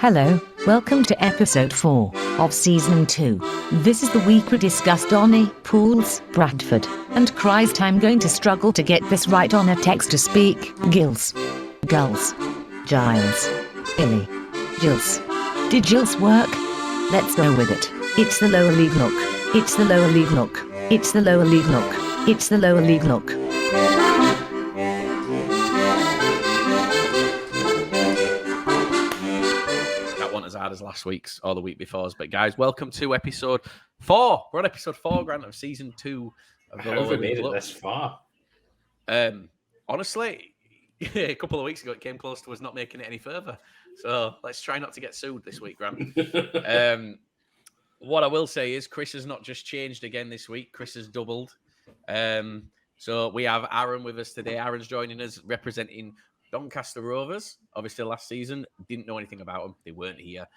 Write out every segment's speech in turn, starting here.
Hello, welcome to episode 4 of season 2. This is the week we discuss Donny, Pools, Bradford, and Christ, I'm going to struggle to get this right on a text to speak. Gills, Gulls, Giles, Illy, Gills. Did Gills work? Let's go with it. It's the lower league look. It's the lower league look. It's the lower league look. It's the lower league look. As hard as last week's or the week before's, but guys, welcome to episode 4. We're on episode 4, Grant, of season 2 of the Lower League Look. This far. Honestly, a couple of weeks ago it came close to us not making it any further. So let's try not to get sued this week, Grant. What I will say is Chris has not just changed again this week. Chris has doubled. So we have Aaron with us today. Aaron's joining us representing Doncaster Rovers. Obviously, last season, didn't know anything about them. They weren't here.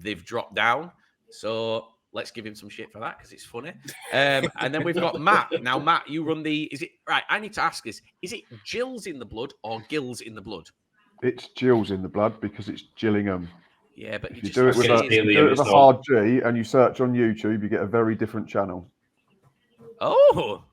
They've dropped down. So let's give him some shit for that because it's funny. And then we've got Matt. Now, Matt, you run the... Is it right? I need to ask this. Is it Gills in the blood or Gills in the blood? It's Gills in the blood because it's Gillingham. Yeah, but if you do it with a hard G and you search on YouTube, you get a very different channel. Oh,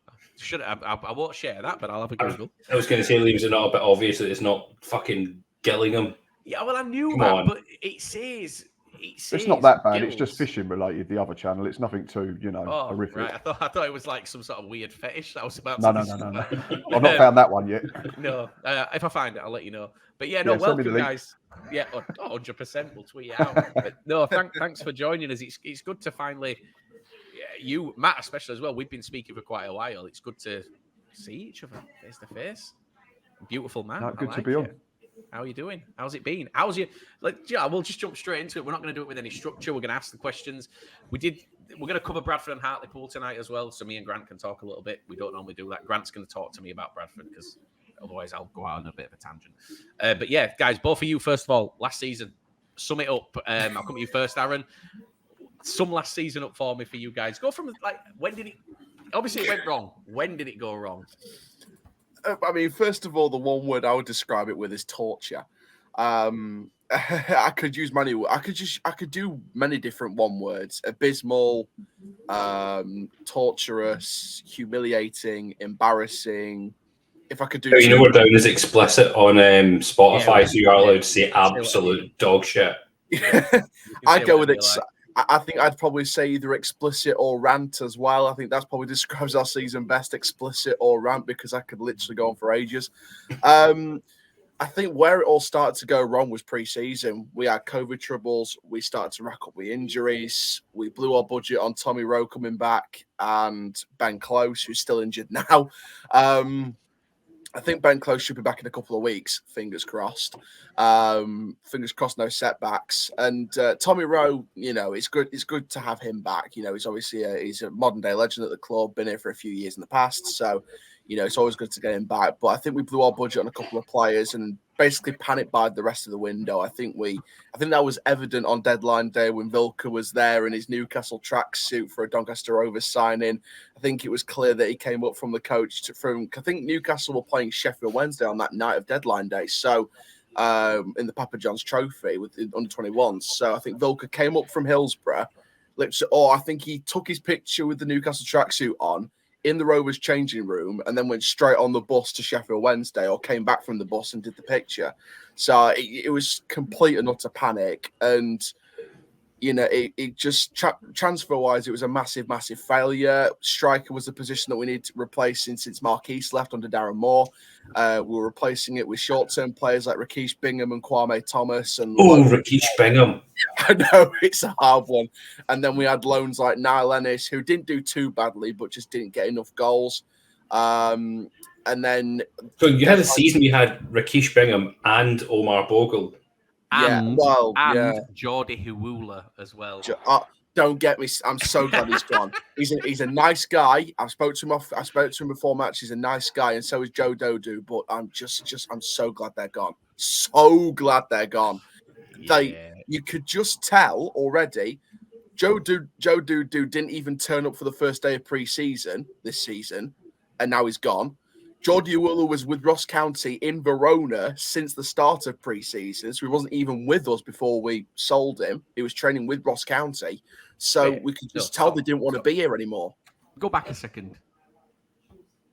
I won't share that, but I'll have a Google. I was going to say, leaves it not a bit obvious that it's not fucking Gillingham. Yeah, well, I knew Come that, on. but it says it's not that bad. Gills. It's just fishing related. The other channel, it's nothing too, horrific. Right. I thought it was like some sort of weird fetish. I was about No. I've not found that one yet. No, if I find it, I'll let you know. But yeah, welcome, guys. Yeah, 100%. We'll tweet it out. But no, thanks for joining us. It's good to finally. You, Matt, especially as well. We've been speaking for quite a while. It's good to see each other face to face. Beautiful man. Good to be on. How are you doing? How's it been? How's you? We'll just jump straight into it. We're not going to do it with any structure. We're going to ask the questions. We're going to cover Bradford and Hartlepool tonight as well, so me and Grant can talk a little bit. We don't normally do that. Grant's going to talk to me about Bradford because otherwise I'll go out on a bit of a tangent. But yeah, guys, both of you, first of all, last season, sum it up. I'll come to you first, Aaron. Sum last season up for me for you guys. Go from when did it? Obviously, it went wrong. When did it go wrong? I mean, first of all, the one word I would describe it with is torture. I could use many. I could do many different one words: abysmal, torturous, humiliating, embarrassing. If I could do, we're down as explicit on Spotify, so you are allowed to say absolute dog shit. I'd go with it. I think I'd probably say either explicit or rant as well. I think that's probably describes our season best, explicit or rant, because I could literally go on for ages. I think where it all started to go wrong was pre-season. We had COVID troubles. We started to rack up with injuries. We blew our budget on Tommy Rowe coming back and Ben Close, who's still injured now. I think Ben Close should be back in a couple of weeks. Fingers crossed. Fingers crossed, no setbacks. And Tommy Rowe, it's good. It's good to have him back. He's obviously he's a modern day legend at the club. Been here for a few years in the past, so it's always good to get him back. But I think we blew our budget on a couple of players and basically panic buyed the rest of the window. I think that was evident on deadline day when Vilka was there in his Newcastle tracksuit for a Doncaster Rovers signing. I think it was clear that he came up from the coach I think Newcastle were playing Sheffield Wednesday on that night of deadline day. So in the Papa John's Trophy with the under-21s. So I think Vilka came up from Hillsborough. I think he took his picture with the Newcastle tracksuit on in the Rovers changing room and then went straight on the bus to Sheffield Wednesday, or came back from the bus and did the picture. So it was complete and utter panic. And, it just transfer-wise, it was a massive, massive failure. Striker was the position that we needed to replace since Marquise left under Darren Moore. We were replacing it with short-term players like Rakesh Bingham and Kwame Thomas. Rakesh Bingham. I know, it's a hard one. And then we had loans like Niall Ennis, who didn't do too badly, but just didn't get enough goals. And then... So you had a season you had Rakesh Bingham and Omar Bogle. And Jordi Huula as well. Don't get me. I'm so glad he's gone. He's a nice guy. I spoke to him before match. He's a nice guy, and so is Joe Dodu. But I'm so glad they're gone. So glad they're gone. Yeah. You could just tell already. Joe Dodu didn't even turn up for the first day of pre-season this season, and now he's gone. Jordi Ewula was with Ross County in Verona since the start of pre-season, so he wasn't even with us before we sold him. He was training with Ross County, so we could just tell they didn't want to be here anymore. Go back a second.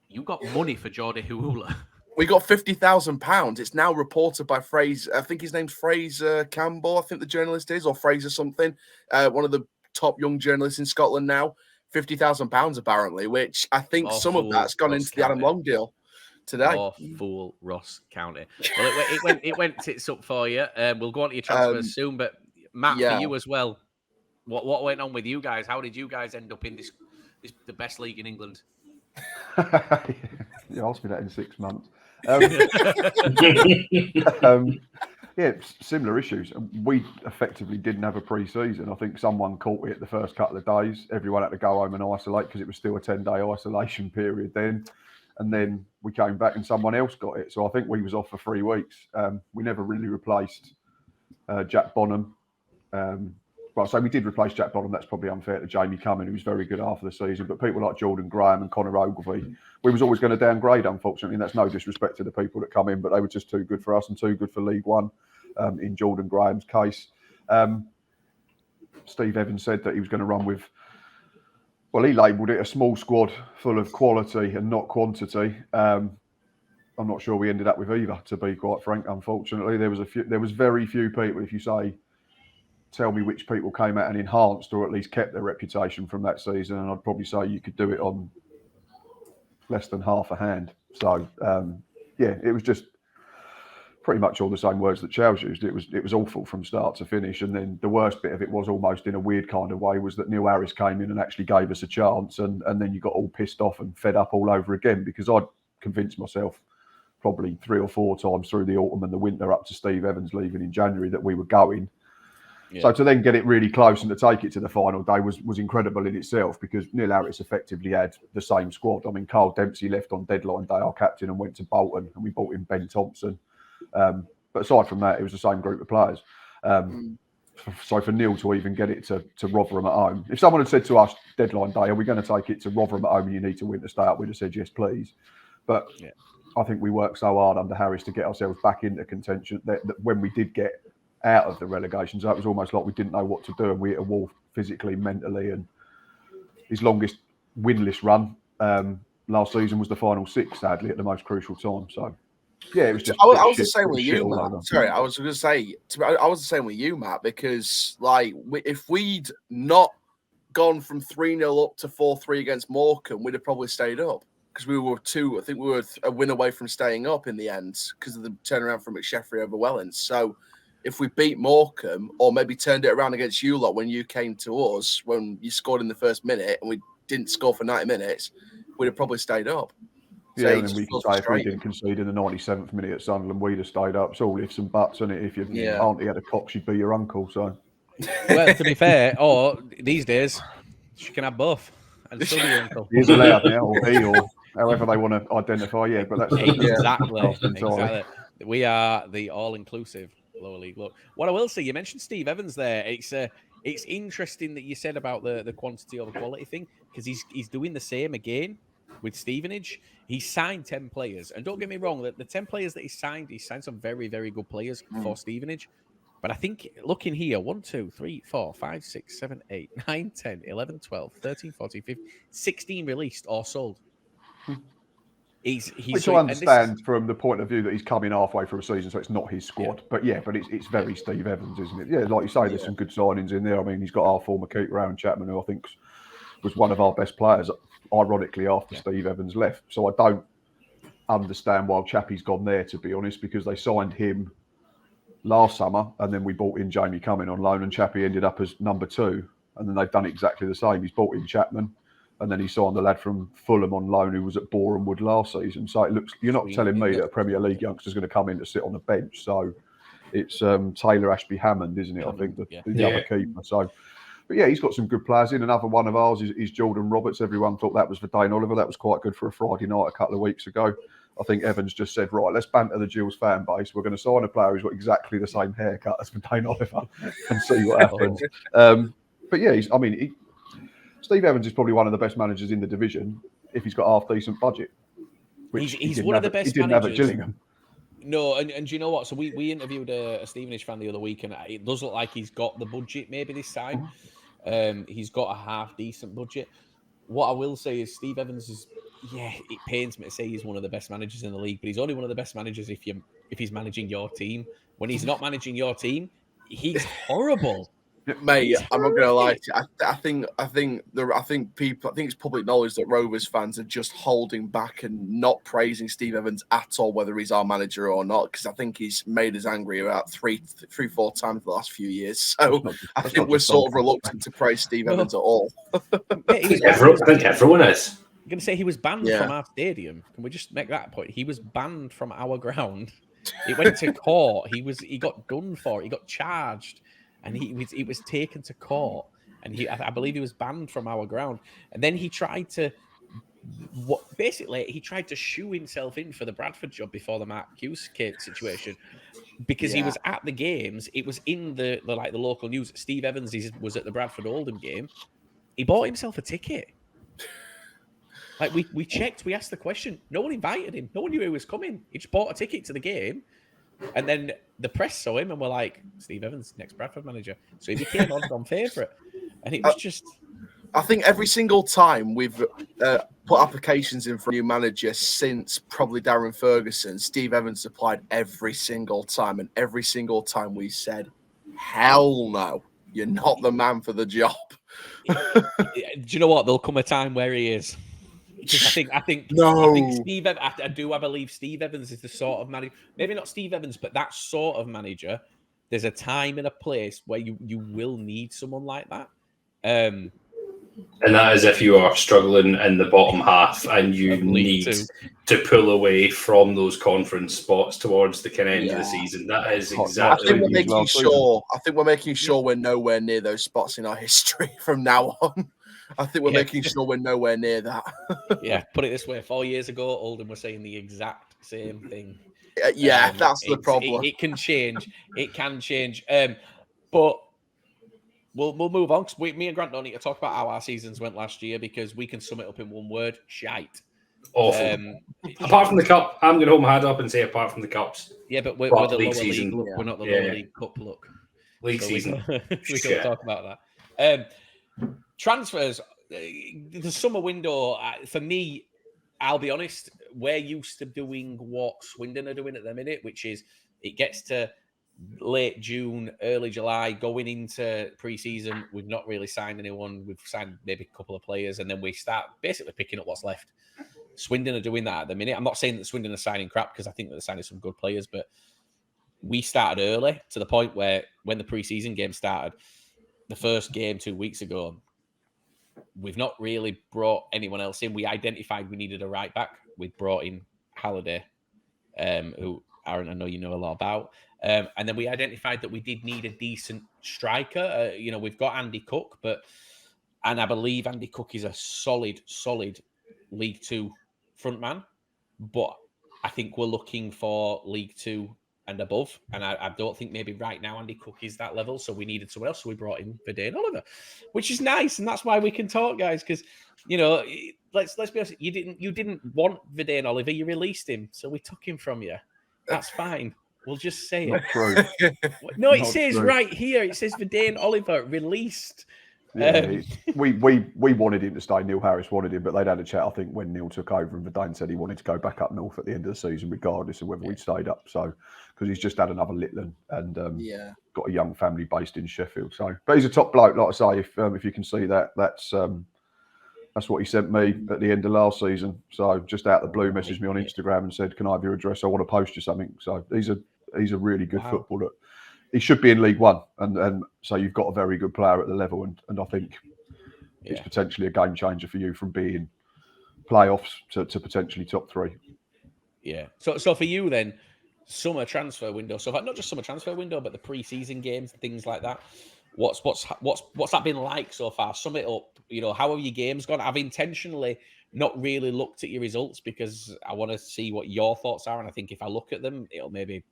You got money for Jordi Ewula. We got £50,000. It's now reported by Fraser. I think his name's Fraser Campbell. I think the journalist is, or Fraser something. One of the top young journalists in Scotland now. £50,000 apparently, which I think some of that's gone into the Adam Long deal today. Oh, fool Ross County. Well, it went tits up for you. We'll go on to your transfers soon, but Matt, for you as well. What went on with you guys? How did you guys end up in this the best league in England? You asked me that in 6 months. Similar issues. We effectively didn't have a pre-season. I think someone caught it the first couple of days. Everyone had to go home and isolate because it was still a 10-day isolation period then. And then we came back and someone else got it. So I think we was off for 3 weeks. We never really replaced Jack Bonham. So we did replace Jack Bonham. That's probably unfair to Jamie Cumming, who was very good after the season. But people like Jordan Graham and Connor Ogilvie, we was always going to downgrade, unfortunately. And that's no disrespect to the people that come in, but they were just too good for us and too good for League One in Jordan Graham's case. Steve Evans said that he was going to run with, well, he labelled it a small squad full of quality and not quantity. I'm not sure we ended up with either, to be quite frank, unfortunately. There was very few people, if you say, tell me which people came out and enhanced or at least kept their reputation from that season, and I'd probably say you could do it on less than half a hand. So, it was just pretty much all the same words that Charles used. It was awful from start to finish, and then the worst bit of it was, almost in a weird kind of way, was that Neil Harris came in and actually gave us a chance, and then you got all pissed off and fed up all over again, because I'd convinced myself probably 3 or 4 times through the autumn and the winter up to Steve Evans leaving in January that we were going. Yeah. So to then get it really close and to take it to the final day was incredible in itself, because Neil Harris effectively had the same squad. I mean, Carl Dempsey left on deadline day, our captain, and went to Bolton, and we brought in Ben Thompson. But aside from that, it was the same group of players. So for Neil to even get it to Rotherham at home, if someone had said to us deadline day, are we going to take it to Rotherham at home and you need to win to stay up, we'd have said yes, please. But I think we worked so hard under Harris to get ourselves back into contention that when we did get out of the relegation, so it was almost like we didn't know what to do, and we hit a wall physically, mentally. And his longest winless run last season was the final 6, sadly, at the most crucial time. So it was just. I was the same with you, Matt. Sorry, I was going to say. I was the same with you, Matt, because if we'd not gone from 3-0 up to 4-3 against Morecambe, we'd have probably stayed up, because we were a win away from staying up in the end because of the turnaround from McSheffrey over Wellens. So if we beat Morecambe, or maybe turned it around against you lot when you came to us, when you scored in the first minute and we didn't score for 90 minutes, we'd have probably stayed up. So and then we can say if we didn't concede in the 97th minute at Sunderland, we'd have stayed up. It's all ifs and buts, isn't it? If your auntie had a cock, she'd be your uncle. So, well, to be fair, or these days, she can have both and still be your uncle. He's allowed now, or he, or however they want to identify. Yeah, but that's exactly. We are the all-inclusive lower league. Look, what I will say, you mentioned Steve Evans there. It's interesting that you said about the quantity over quality thing, because he's doing the same again with Stevenage. He signed 10 players, and don't get me wrong, the 10 players that he signed some very, very good players for Stevenage. But I think looking here, 1, 2, 3, 4, 5, 6, 7, 8, 9, 10, 11, 12, 13, 14, 15, 16 released or sold. Which I understand from the point of view that he's coming halfway through a season, so it's not his squad. But it's very Steve Evans, isn't it? Yeah, like you say, there's some good signings in there. I mean, he's got our former keeper, Aaron Chapman, who I think was one of our best players, ironically, after Steve Evans left. So I don't understand why Chappie's gone there, to be honest, because they signed him last summer, and then we brought in Jamie Cumming on loan, and Chappie ended up as number 2. And then they've done exactly the same. He's brought in Chapman, and then he signed the lad from Fulham on loan who was at Boreham Wood last season. So it looks, you're not telling me that a Premier League youngster's going to come in to sit on the bench. So it's Taylor Ashby Hammond, isn't it? I think the other keeper. So, but he's got some good players in. Another one of ours is Jordan Roberts. Everyone thought that was for Dane Oliver. That was quite good for a Friday night a couple of weeks ago. I think Evans just said, right, let's banter the Gills fan base. We're going to sign a player who's got exactly the same haircut as Dane Oliver and see what happens. Steve Evans is probably one of the best managers in the division if he's got half decent budget. which He's one of the best He didn't managers. have at Gillingham. No, and do you know what? So we interviewed a Stevenage fan the other week, and it does look like he's got the budget maybe this time. He's got a half decent budget. What I will say is Steve Evans is, it pains me to say he's one of the best managers in the league, but he's only one of the best managers if he's managing your team. When he's not managing your team, he's horrible. Mate, I'm not gonna lie to you. I think it's public knowledge that Rovers fans are just holding back and not praising Steve Evans at all, whether he's our manager or not, because I think he's made us angry about 3-4 times the last few years. So I think we're sort of reluctant to praise Steve Evans at all. I think everyone is. I'm going to say he was banned from our stadium. Can we just make that point? He was banned from our ground. He went to court. He got done for it. He got charged. And he was taken to court, and I believe he was banned from our ground. And then he tried to, he tried to shoe himself in for the Bradford job before the Mark Hughes situation, because he was at the games. It was in the local news. Steve Evans was at the Bradford Oldham game. He bought himself a ticket. Like we checked, we asked the question. No one invited him. No one knew he was coming. He just bought a ticket to the game. And then the press saw him and were like, Steve Evans, next Bradford manager. So he became odds-on favourite. And it was just... I think every single time we've put applications in for a new manager since probably Darren Ferguson, Steve Evans applied every single time. And every single time we said, hell no, you're not the man for the job. Do you know what? There'll come a time where he is. I think Steve. I believe Steve Evans is the sort of manager. Maybe not Steve Evans, but that sort of manager. There's a time and a place where you will need someone like that. And that is if you are struggling in the bottom half and you need to pull away from those conference spots towards the kind of end of the season. That is exactly. I think we're making sure we're nowhere near those spots in our history from now on. I think we're making sure we're nowhere near that. Put it this way: 4 years ago, Oldham were saying the exact same thing. That's the problem. It can change. It can change. But we'll move on, because me and Grant don't need to talk about how our seasons went last year, because we can sum it up in one word: shite. Awful. Apart from the cup, I'm going to hold my head up and say apart from the cups. Yeah, but we're the lower season. league look. We're not the lower league cup look. League season. We can talk about that. Transfers, the summer window, for me, I'll be honest, we're used to doing what Swindon are doing at the minute, which is it gets to late June, early July, going into pre-season. We've not really signed anyone. We've signed maybe a couple of players, and then we start basically picking up what's left. Swindon are doing that at the minute. I'm not saying that Swindon are signing crap, because I think that they're signing some good players, but we started early to the point where when the pre-season game started, the first game 2 weeks ago, we've not really brought anyone else in. We identified we needed a right back. We brought in Halliday, who Aaron, I know you know a lot about. And then we identified that we did need a decent striker. We've got Andy Cook, and I believe Andy Cook is a solid League Two front man. But I think we're looking for League Two and above. And I don't think maybe right now Andy Cook is that level. So we needed someone else. So we brought in Verdane Oliver, which is nice. And that's why we can talk, guys. Because, let's be honest, you didn't want Verdane Oliver. You released him. So we took him from you. That's fine. We'll just say Not it. true. No, it Not says true. right here. It says Verdane Oliver released. Yeah, we wanted him to stay. Neil Harris wanted him, but they'd had a chat, I think, when Neil took over, and Verdane said he wanted to go back up north at the end of the season, regardless of whether we'd stayed up. So, because he's just had another Litland and got a young family based in Sheffield. So, but he's a top bloke, like I say. If you can see that, that's what he sent me at the end of last season. So, just out of the blue, messaged me on Instagram and said, "Can I have your address? I want to post you something." So, he's a really good footballer. He should be in League One, and so you've got a very good player at the level, and I think it's potentially a game changer for you from being playoffs to potentially top three. Yeah. So for you then, summer transfer window. So not just summer transfer window, but the pre-season games, things like that. What's that been like so far? Sum it up. How have your games gone? I've intentionally not really looked at your results because I want to see what your thoughts are, and I think if I look at them, it'll maybe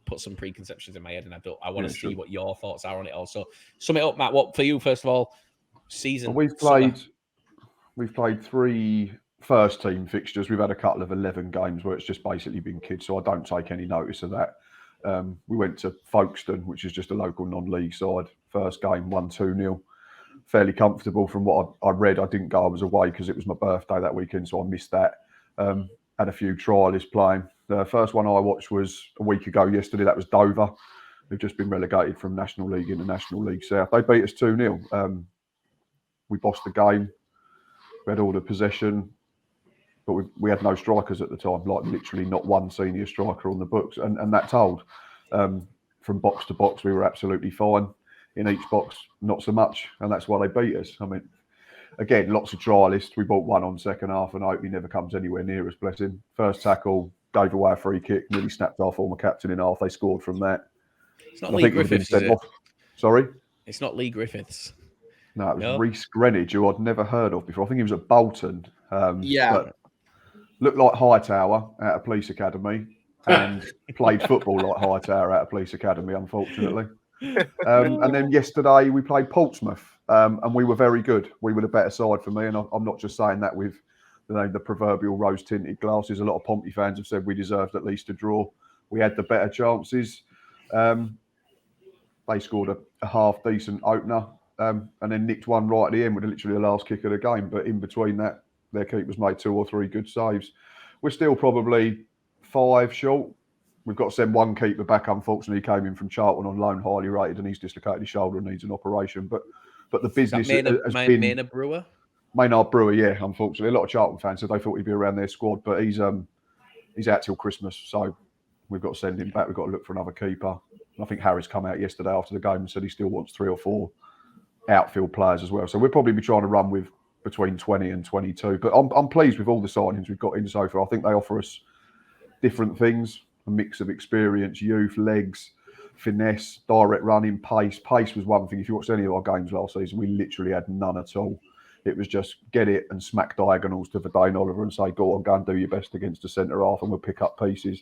put some preconceptions in my head, and I want to see what your thoughts are on it also. Sum it up, Matt. What for you, first of all, season? Well, we've played 3 first team fixtures, we've had a couple of 11 games where it's just basically been kids, so I don't take any notice of that. We went to Folkestone, which is just a local non-league side. First game, 1-2-0. Fairly comfortable from what I read. I didn't go, I was away because it was my birthday that weekend, so I missed that. Had a few trialists playing. The first one I watched was a week ago yesterday. That was Dover. They've just been relegated from National League into National League South. They beat us 2-0. We bossed the game. We had all the possession, but we had no strikers at the time, like literally not one senior striker on the books. And that told. From box to box, we were absolutely fine. In each box, not so much. And that's why they beat us. I mean, again, lots of trialists. We bought one on second half and hope he never comes anywhere near us, bless him. First tackle, gave away a free kick, nearly snapped our former captain in half. They scored from that. It's not Lee Griffiths, is it? Sorry? It's not Lee Griffiths. No, it was Reece Greenwich, who I'd never heard of before. I think he was at Bolton. But looked like Hightower at a police academy and played football like Hightower at a police academy, unfortunately. And then yesterday we played Portsmouth, and we were very good. We were the better side for me, and I'm not just saying that with the proverbial rose-tinted glasses. A lot of Pompey fans have said we deserved at least a draw. We had the better chances. They scored a half-decent opener, and then nicked one right at the end with literally the last kick of the game. But in between that, their keepers made 2 or 3 good saves. We're still probably 5 short. We've got to send one keeper back. Unfortunately, he came in from Charlton on loan, highly rated, and he's dislocated his shoulder and needs an operation. But the business has been Maynard Brewer. Maynard Brewer, yeah. Unfortunately, a lot of Charlton fans said they thought he'd be around their squad, but he's out till Christmas, so we've got to send him back. We've got to look for another keeper. And I think Harry's come out yesterday after the game and said he still wants 3 or 4 outfield players as well. So we'll probably be trying to run with between 20 and 22. But I'm pleased with all the signings we've got in so far. I think they offer us different things. A mix of experience, youth, legs, finesse, direct running, pace. Pace was one thing. If you watched any of our games last season, we literally had none at all. It was just get it and smack diagonals to Verdane Oliver and say, go and do your best against the centre half and we'll pick up pieces.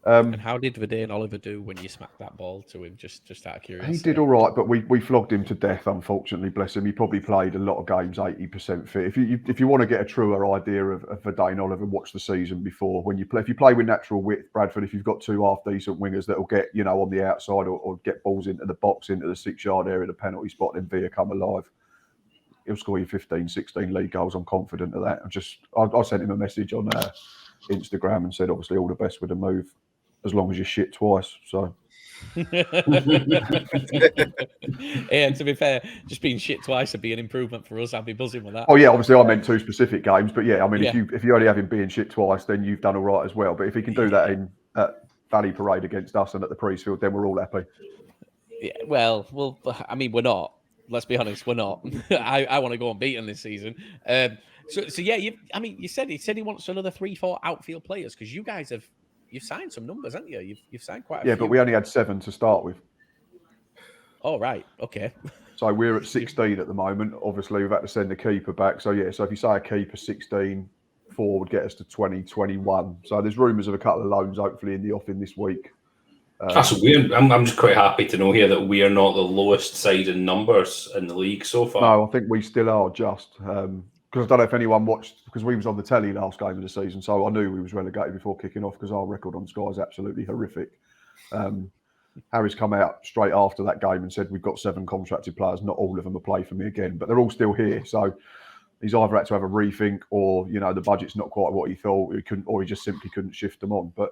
And how did Verdane Oliver do when you smacked that ball to him, just out of curiosity? He did all right, but we flogged him to death, unfortunately, bless him. He probably played a lot of games 80% fit. If you want to get a truer idea of Verdane Oliver, watch the season before. If you play with natural width, Bradford, if you've got 2 half-decent wingers that will get, on the outside or get balls into the box, into the 6-yard area, the penalty spot, and Villa come alive, he'll score you 15, 16 league goals. I'm confident of that. I sent him a message on Instagram and said, obviously, all the best with the move, as long as you shit twice. So, and to be fair, just being shit twice would be an improvement for us. I'd be buzzing with that. Oh yeah, obviously I meant 2 specific games, but yeah, I mean, if you only have him being shit twice, then you've done all right as well. But if he can do that in Valley Parade against us and at the Priestfield, then we're all happy. Yeah, well, I mean, we're not. Let's be honest, we're not. I want to go unbeaten this season. So yeah, you said he wants another 3-4 outfield players because you guys you've signed some numbers, haven't you? You've signed quite a few. Yeah, but we only had 7 to start with. Oh, right. Okay. So we're at 16 at the moment. Obviously, we've had to send the keeper back. So yeah, so if you say a keeper 16, 4 would get us to 20, 21. So there's rumours of a couple of loans hopefully in the offing this week. That's weird. I'm just quite happy to know here that we are not the lowest side in numbers in the league so far. No, I think we still are just... because I don't know if anyone watched, because we was on the telly last game of the season, so I knew we was relegated before kicking off because our record on Sky is absolutely horrific. Harry's come out straight after that game and said, we've got 7 contracted players, not all of them will play for me again, but they're all still here. So he's either had to have a rethink or, the budget's not quite what he thought, or he just simply couldn't shift them on. But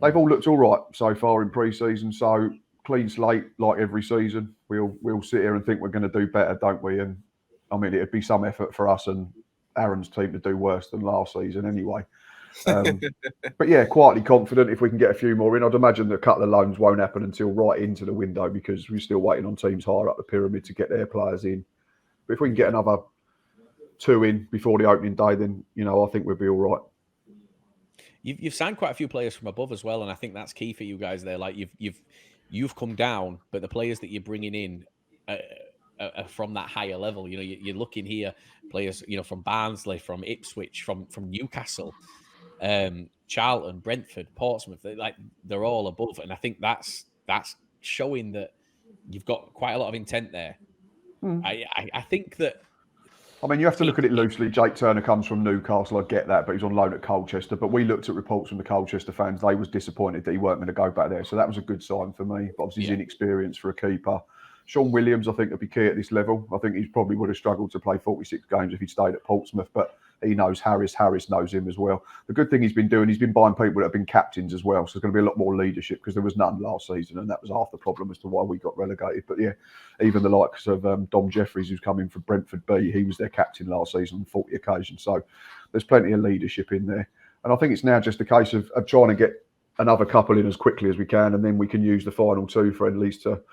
they've all looked all right so far in pre-season, so clean slate like every season. We'll sit here and think we're going to do better, don't we? And I mean, it'd be some effort for us and Aaron's team to do worse than last season anyway. But yeah, quietly confident if we can get a few more in. I'd imagine that a couple of loans won't happen until right into the window because we're still waiting on teams higher up the pyramid to get their players in. But if we can get another 2 in before the opening day, then, I think we'll be all right. You've signed quite a few players from above as well, and I think that's key for you guys there. Like you've come down, but the players that you're bringing in from that higher level. You're looking here, players, from Barnsley, from Ipswich, from Newcastle, Charlton, Brentford, Portsmouth. They're all above, and I think that's showing that you've got quite a lot of intent there. I think that I mean, you have to look at it loosely. Jake Turner comes from Newcastle. I get that, but he's on loan at Colchester. But we looked at reports from the Colchester fans. They was disappointed that he weren't going to go back there. So that was a good sign for me. But obviously, he's inexperienced for a keeper. Sean Williams, I think, would be key at this level. I think he probably would have struggled to play 46 games if he'd stayed at Portsmouth. But he knows Harris. Harris knows him as well. The good thing he's been doing, he's been buying people that have been captains as well. So there's going to be a lot more leadership because there was none last season. And that was half the problem as to why we got relegated. But yeah, even the likes of Dom Jeffries, who's coming from Brentford B, he was their captain last season on 40 occasions. So there's plenty of leadership in there. And I think it's now just a case of trying to get another couple in as quickly as we can. And then we can use the final 2 friendlies to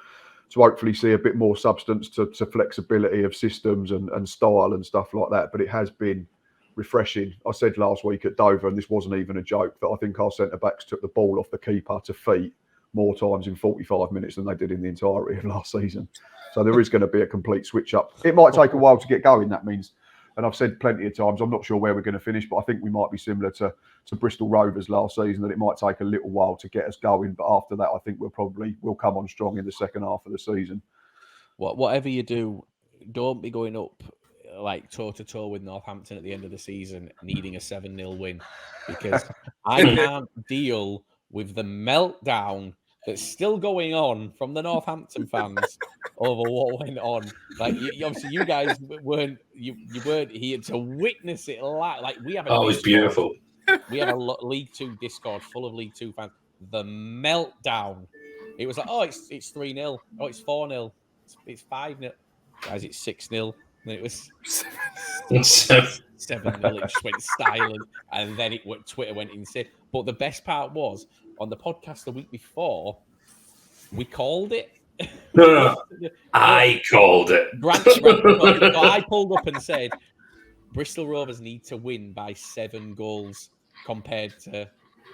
hopefully see a bit more substance to flexibility of systems and style and stuff like that. But it has been refreshing. I said last week at Dover, and this wasn't even a joke, that I think our centre-backs took the ball off the keeper to feet more times in 45 minutes than they did in the entirety of last season. So there is going to be a complete switch up. It might take a while to get going, that means. And I've said plenty of times, I'm not sure where we're going to finish, but I think we might be similar to Bristol Rovers last season, that it might take a little while to get us going. But after that, I think we'll come on strong in the second half of the season. Whatever you do, don't be going up like toe-to-toe with Northampton at the end of the season, needing a 7-0 win, because I can't deal with the meltdown that's still going on from the Northampton fans over what went on. Like, obviously, you guys weren't here to witness it live. Like, we have it was beautiful. We have a League Two Discord full of League Two fans. The meltdown. It was like, oh, it's 3-0. Oh, it's 4-0. It's 5-0. Guys, it's 6-0. And it was 7-0. It just went silent, and then Twitter went insane. But the best part was, on the podcast the week before, we called it. No. I called it. So I pulled up and said, Bristol Rovers need to win by 7 goals compared to...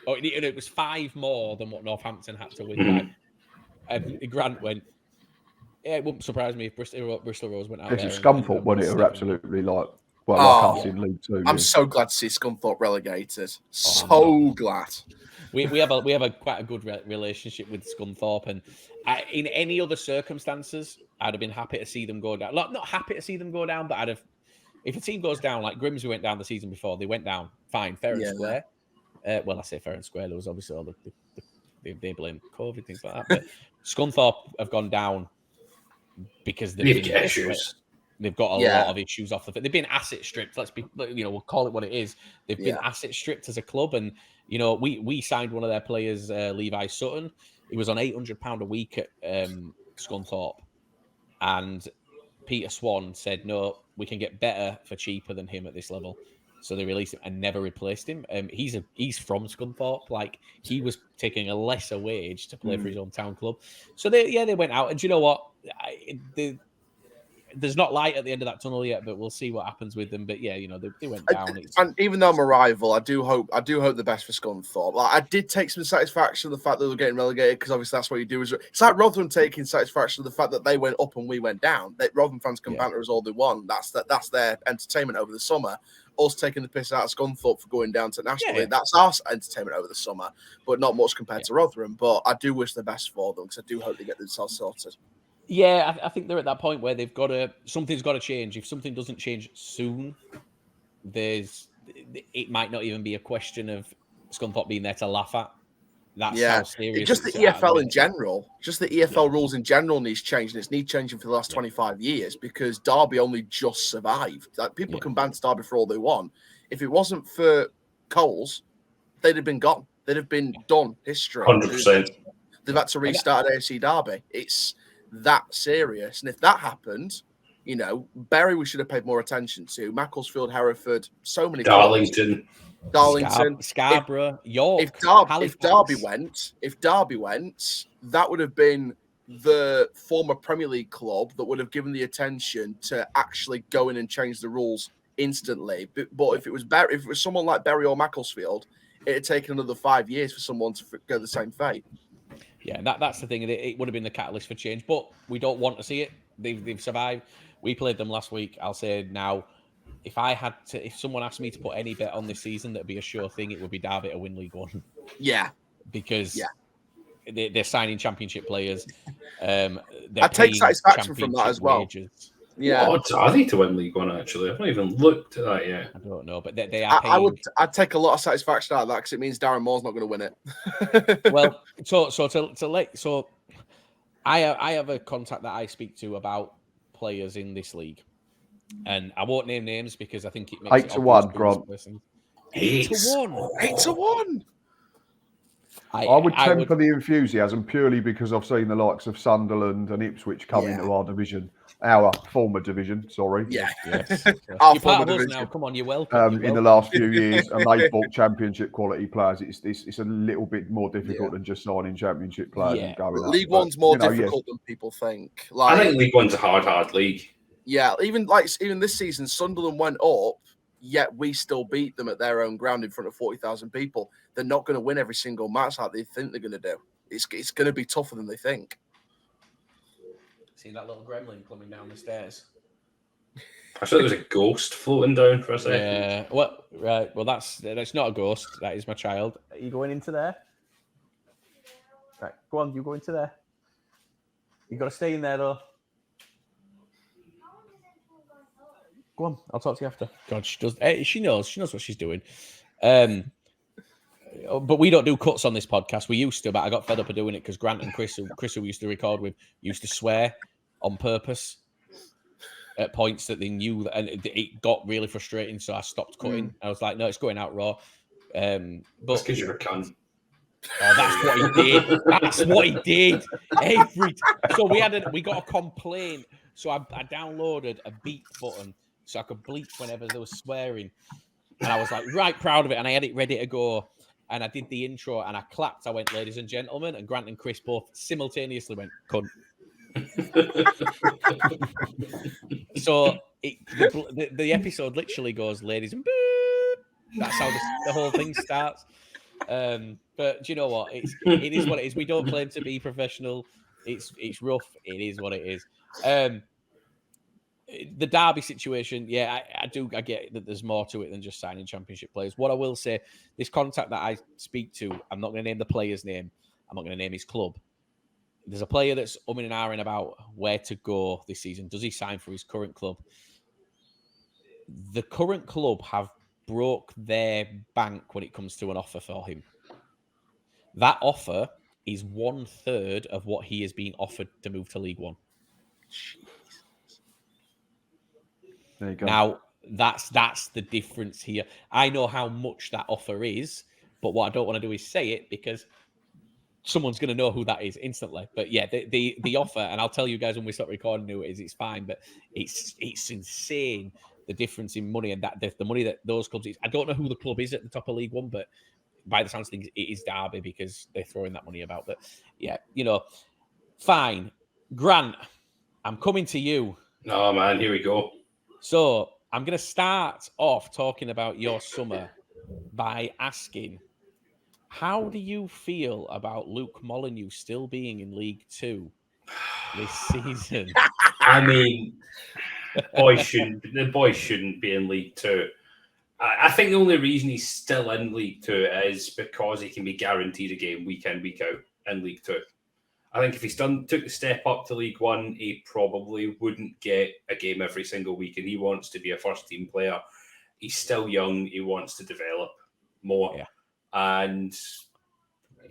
Oh, it was 5 more than what Northampton had to win by. And Grant went, yeah, it wouldn't surprise me if Bristol Rovers went out there. It's Scunthorpe, wasn't it? Are absolutely like us in League Two. I'm so glad to see Scunthorpe relegated. Glad. We have a quite a good relationship with Scunthorpe, and in any other circumstances, I'd have been happy to see them go down. Not happy to see them go down, but if a team goes down, like Grimsby went down the season before, they went down fine, fair and square. Well, I say fair and square. There was obviously all they blame COVID, things like that. But Scunthorpe have gone down because they've got a lot of issues off the field. They've been asset stripped. We'll call it what it is. They've been asset stripped as a club, and we signed one of their players, Levi Sutton. He was on £800 a week at Scunthorpe, and Peter Swan said, "No, we can get better for cheaper than him at this level." So they released him and never replaced him. He's from Scunthorpe. Like, he was taking a lesser wage to play for his hometown club. So they went out, and do you know what? There's not light at the end of that tunnel yet, but we'll see what happens with them. But yeah, they went down. And even though I'm a rival, I do hope the best for Scunthorpe. Like, I did take some satisfaction in the fact that they were getting relegated, because obviously that's what you do. It's like Rotherham taking satisfaction in the fact that they went up and we went down. Rotherham fans can banter us all they want. That's their entertainment over the summer. Us taking the piss out of Scunthorpe for going down to National League, that's our entertainment over the summer, but not much compared to Rotherham. But I do wish the best for them, because I do hope they get themselves sorted. Yeah, I think they're at that point where something's got to change. If something doesn't change soon, it might not even be a question of Scunthorpe being there to laugh at. That's how serious. Just the EFL in general. Just the EFL rules in general needs changing. It's need changing for the last 25 years, because Derby only just survived. Like, people can ban Derby for all they want. If it wasn't for Coles, they'd have been gone. They'd have been done. History. 100%. They've had to restart at AFC Derby. It's that serious. And if that happened, Bury we should have paid more attention to. Macclesfield, Hereford, so many. Darlington, Scarborough, York. If Derby went, that would have been the former Premier League club that would have given the attention to actually go in and change the rules instantly. But if it was someone like Bury or Macclesfield, it had taken another 5 years for someone to go the same fate. Yeah, that's the thing. It would have been the catalyst for change, but we don't want to see it. They've survived. We played them last week. I'll say now, if someone asked me to put any bet on this season, that'd be a sure thing. It would be Derby to win League One. Yeah, because they're signing championship players. I take satisfaction from that as well. Wages. Yeah. What odds are they to win League One, actually? I've not even looked at that yet. I don't know, but they are paying. I'd take a lot of satisfaction out of that because it means Darren Moore's not going to win it. Well, so I have a contact that I speak to about players in this league, and I won't name names because I think it makes 8 to 1, Grant. 8 to 1. 8 to 1. I would temper the enthusiasm purely because I've seen the likes of Sunderland and Ipswich come into our division, our former division. Sorry. Yeah. Yes. Our You're former part of us division. now. Come on, you're welcome. In the last few years, and they've bought championship quality players. It's a little bit more difficult than just signing championship players and going up. League One's more difficult than people think. I think League One's a hard league. Yeah, even this season, Sunderland went up, yet we still beat them at their own ground in front of 40,000 people. They're not going to win every single match like they think they're going to do. It's going to be tougher than they think. Seen that little gremlin coming down the stairs? I thought there was a ghost floating down for a second. Yeah. Well, right. Well, that's not a ghost. That is my child. Are you going into there? Right. Go on. You go into there. You got to stay in there though. Go on. I'll talk to you after. God, she does. She knows what she's doing. But we don't do cuts on this podcast. We used to, but I got fed up of doing it because Grant and Chris, who we used to record with, used to swear on purpose at points that they knew, and it got really frustrating. So I stopped cutting. I was like, no, it's going out raw. But because you're a cunt. Oh, that's what he did. That's what he did. So we got a complaint. So I downloaded a beep button so I could bleep whenever there was swearing. And I was like, right proud of it. And I had it ready to go. And I did the intro and I clapped. I went, ladies and gentlemen. And Grant and Chris both simultaneously went, cunt. So the episode literally goes, ladies and boop. That's how the whole thing starts. But do you know what? It is what it is. We don't claim to be professional. It's rough. It is what it is. The Derby situation, I get that there's more to it than just signing championship players. What I will say, this contact that I speak to, I'm not going to name the player's name. I'm not going to name his club. There's a player that's umming and ahhing about where to go this season. Does he sign for his current club? The current club have broke their bank when it comes to an offer for him. That offer is 1/3 of what he is being offered to move to League One. There you go. Now, that's the difference here. I know how much that offer is, but what I don't want to do is say it because someone's going to know who that is instantly. But yeah, the offer, and I'll tell you guys when we start recording who it is, it's fine, but it's insane, the difference in money and that the money that those clubs is. I don't know who the club is at the top of League One, but by the sounds of things, it is Derby because they're throwing that money about. But yeah, fine. Grant, I'm coming to you. Oh man, here we go. So I'm going to start off talking about your summer by asking, how do you feel about Luke Molyneux still being in League Two this season? I mean, the boy shouldn't be in League Two. I think the only reason he's still in League Two is because he can be guaranteed a game week in, week out in League Two. I think if he's took the step up to League One, he probably wouldn't get a game every single week, and he wants to be a first-team player. He's still young. He wants to develop more, and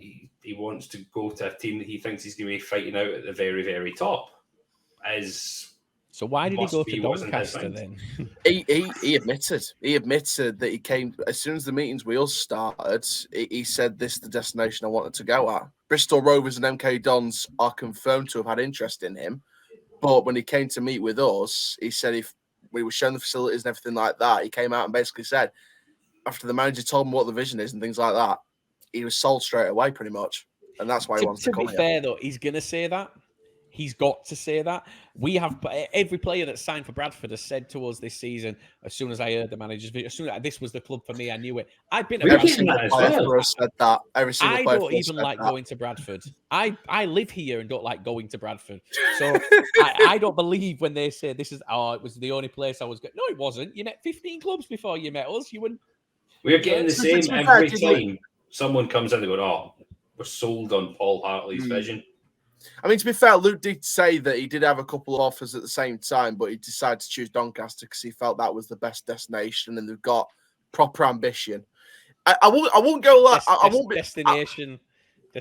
he wants to go to a team that he thinks he's going to be fighting out at the very, very top. So why did he go to Doncaster then? He admitted that he came as soon as the meetings wheels started. He said, "This is the destination I wanted to go at." Bristol Rovers and MK Dons are confirmed to have had interest in him, but when he came to meet with us, he said if we were shown the facilities and everything like that, he came out and basically said, after the manager told him what the vision is and things like that, he was sold straight away, pretty much, and that's why he wants to come. To be fair, though, he's going to say that. He's got to say that. We have every player that's signed for Bradford has said to us this season, as soon as I heard the manager's video, as soon as this was the club for me, I knew it. I've been at every Bradford. single player for us said that. Every single player I don't even like going to Bradford. I live here and don't like going to Bradford. So I don't believe when they say this is it was the only place I was going. No, it wasn't. You met 15 clubs before you met us. We're getting the same every time someone comes in and go, "Oh, we're sold on Paul Hartley's vision." I mean, to be fair, Luke did say that he did have a couple of offers at the same time, but he decided to choose Doncaster because he felt that was the best destination and they've got proper ambition. I won't go like I won't be destination.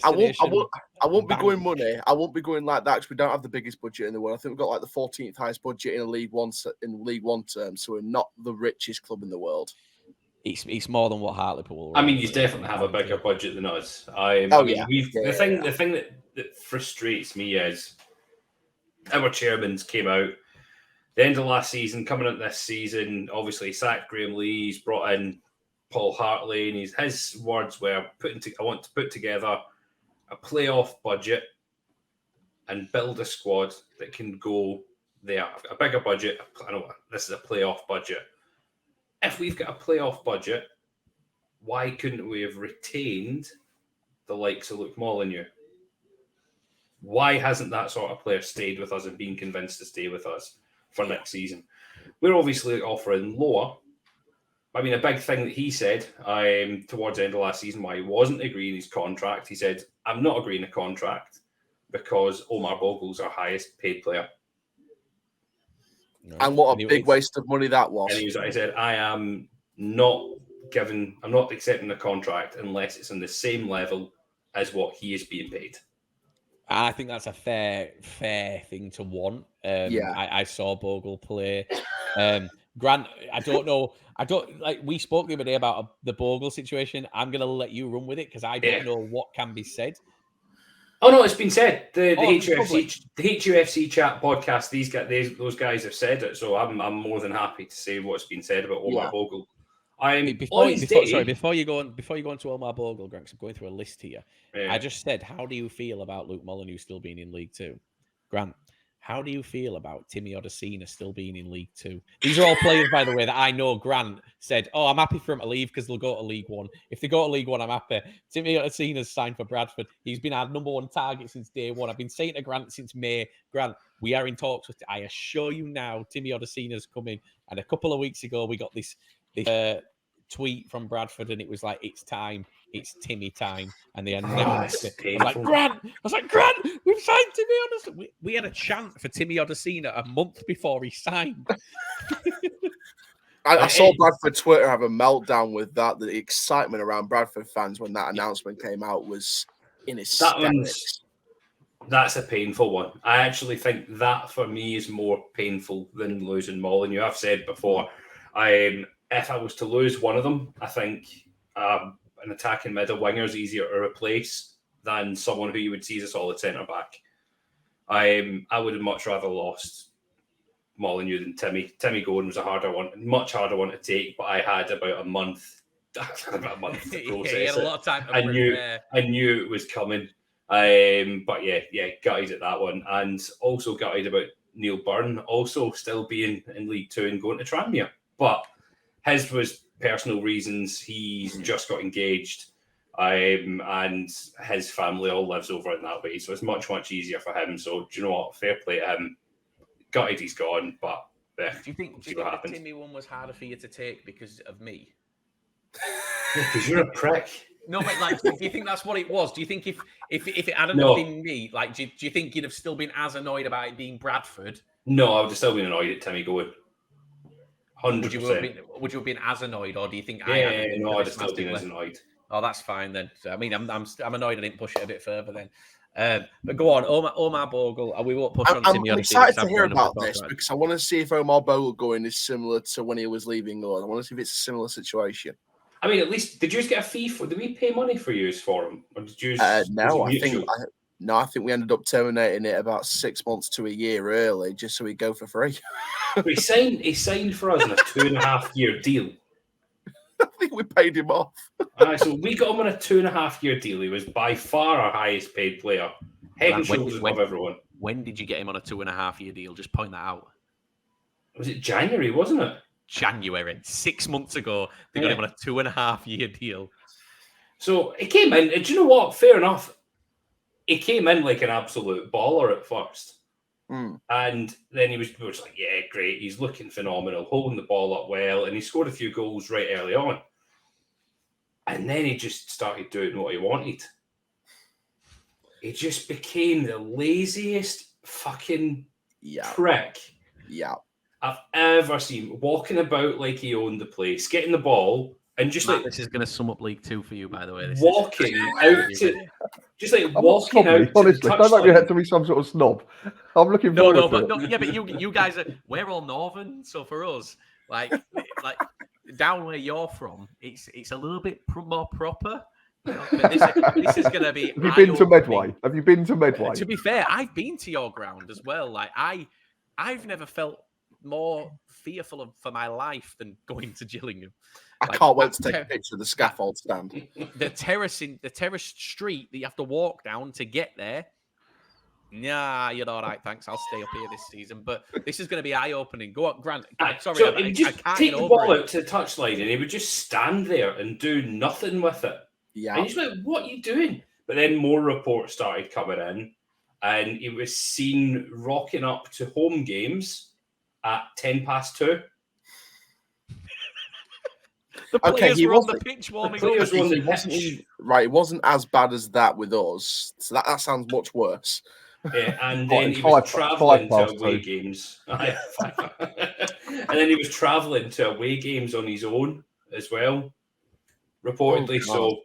I won't be going money. I won't be going like that because we don't have the biggest budget in the world. I think we've got like the 14th highest budget in League One terms, so we're not the richest club in the world. It's more than what Hartlepool. I mean, you definitely have a bigger budget than us. The thing that frustrates me is our chairman's came out the end of last season, coming into this season. Obviously, sacked Graham Lee. He's brought in Paul Hartley, and his words were I want to put together a playoff budget and build a squad that can go there. A bigger budget. I know this is a playoff budget. If we've got a playoff budget, why couldn't we have retained the likes of Luke Molyneux? Why hasn't that sort of player stayed with us and been convinced to stay with us for next season? We're obviously offering lower. I mean, a big thing that he said towards the end of last season, why he wasn't agreeing his contract, he said, I'm not agreeing a contract because Omar Bogle's our highest paid player. No. And what a big waste of money that was. And he said, I'm not accepting the contract unless it's on the same level as what he is being paid. I think that's a fair thing to want. I saw Bogle play. Grant, I don't know. We spoke the other day about the Bogle situation. I'm going to let you run with it because I don't know what can be said. Oh no, it's been said. The HUFC chat podcast. Those guys have said it, so I'm more than happy to say what's been said about Omar Bogle. Before you go on to Omar Bogle, Grant, I'm going through a list here. Yeah. I just said, how do you feel about Luke Molyneux still being in League Two? Grant, how do you feel about Timmy Odesina still being in League Two? These are all players, by the way, that I know Grant said, I'm happy for him to leave because they'll go to League One. If they go to League One, I'm happy. Timmy Odesina's signed for Bradford. He's been our number one target since day one. I've been saying to Grant since May, Grant, we are in talks with, I assure you now, Timmy Odesina's coming. And a couple of weeks ago, we got this tweet from Bradford and it was like, it's time. It's Timmy time. And they announced it. I was like, Grant, we've signed Timmy Odesina. We had a chant for Timmy Odesina a month before he signed. I saw Bradford Twitter have a meltdown with that. The excitement around Bradford fans when that announcement came out was in hysterics. That's a painful one. I actually think that for me is more painful than losing Molyneux. I've said before, if I was to lose one of them, I think an attacking middle winger is easier to replace than someone who you would see as a solid centre back. I would have much rather lost Molyneux than Timmy. Timmy Gordon was much harder one to take, but I had about a month to process he had a lot of time to prepare. I knew it was coming. But gutted at that one, and also gutted about Neil Byrne also still being in League Two and going to Tranmere. But his was personal reasons. He's just got engaged, and his family all lives over in that way, so it's much easier for him. So do you know what? Fair play to him. Gutted he's gone, but do you think the Timmy one was harder for you to take because of me? Because you're a prick. No, but do you think that's what it was? Do you think if it hadn't been me, do you think you'd have still been as annoyed about it being Bradford? No, I would have still been annoyed at Timmy going. 100%. Would you have been as annoyed, or do you think? I'd have still been as annoyed. Oh, that's fine then. I mean, I'm annoyed I didn't push it a bit further then. But go on, Omar Bogle. We won't push on Timmy. I'm excited to hear about this because I want to see if Omar Bogle going is similar to when he was leaving Lord. I want to see if it's a similar situation. I mean, at least did you get a fee for? Did we pay money for use for him, or did you? No, I think we ended up terminating it about 6 months to a year early, just so we go for free. He signed for us on a 2.5-year deal. I think we paid him off. So we got him on a 2.5-year deal. He was by far our highest paid player, head and shoulders above everyone. When did you get him on a 2.5-year deal? Just point that out. Was it January? Wasn't it? January, 6 months ago, they got him on a 2.5-year deal. So he came in, and do you know what? Fair enough. He came in like an absolute baller at first. And then we were just like, yeah, great. He's looking phenomenal, holding the ball up well, and he scored a few goals right early on. And then he just started doing what he wanted. he just became the laziest fucking prick I've ever seen. Walking about like he owned the place, getting the ball, and just Matt, this is going to sum up League Two for you, by the way. Walking out to, just like I'm walking snobby, out to honestly. the Don't make me out touchline. to be some sort of snob. I'm looking No, forward to it. yeah, but you guys we're all northern, so for us, like down where you're from, it's a little bit more proper. You know, but this is going to be. Have you been to Medway? Have you been to Medway? To be fair, I've been to your ground as well. Like I've never felt more fearful for my life than going to Gillingham. I can't wait to take a picture of the scaffold stand. The terrace street that you have to walk down to get there. Nah, you're all right, thanks. I'll stay up here this season. But this is going to be eye-opening. Go on, Grant. Sorry, so I just can't take get the over ball it. out to the touchline, and he would just stand there and do nothing with it. Yeah, and he's like, "What are you doing?" But then more reports started coming in, and he was seen rocking up to home games at 2:10. The players were on the pitch warming up. It wasn't as bad as that with us. So that sounds much worse. Yeah, and then he was travelling to away games. And then he was travelling to away games on his own as well, reportedly. So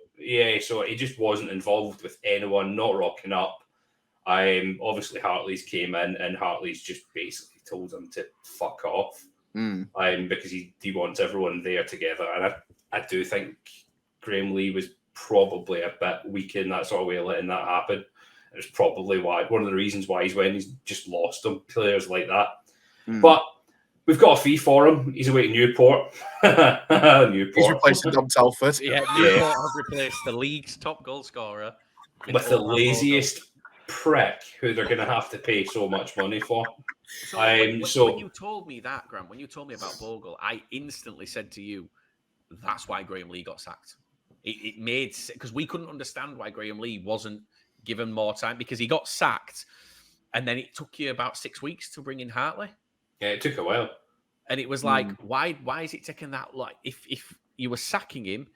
he just wasn't involved with anyone, not rocking up. Obviously Hartley's came in, and Hartley's just basically told him to fuck off. Because he wants everyone there together. And I do think Graham Lee was probably a bit weak in that sort of way of letting that happen. It's probably one of the reasons why he's just lost them, players like that. But we've got a fee for him. He's away to Newport. He's replacing Dom Telford. Yeah, Newport have replaced the league's top goal scorer with the laziest prick who they're going to have to pay so much money for. So when you told me that, Graham, when you told me about Bogle, I instantly said to you, that's why Graham Lee got sacked. It made, because we couldn't understand why Graham Lee wasn't given more time, because he got sacked and then it took you about 6 weeks to bring in Hartley. Yeah, it took a while. And it was like, why is it taking that? Like, if you were sacking him,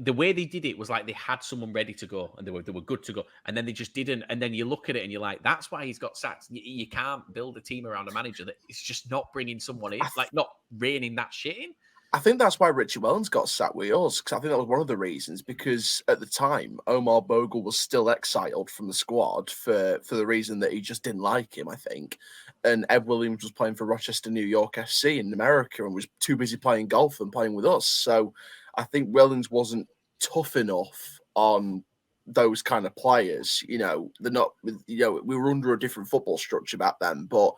the way they did it was like they had someone ready to go and they were good to go, and then they just didn't. And then you look at it and you're like, that's why he's got sacked. You can't build a team around a manager that is just not bringing someone in, like not reining that shit in. I think that's why Richie Wellens got sacked with us, because I think that was one of the reasons, because at the time, Omar Bogle was still exiled from the squad for the reason that he just didn't like him, I think. And Ed Williams was playing for Rochester, New York FC in America and was too busy playing golf and playing with us. So I think Wellens wasn't tough enough on those kind of players. They're not, we were under a different football structure back then, but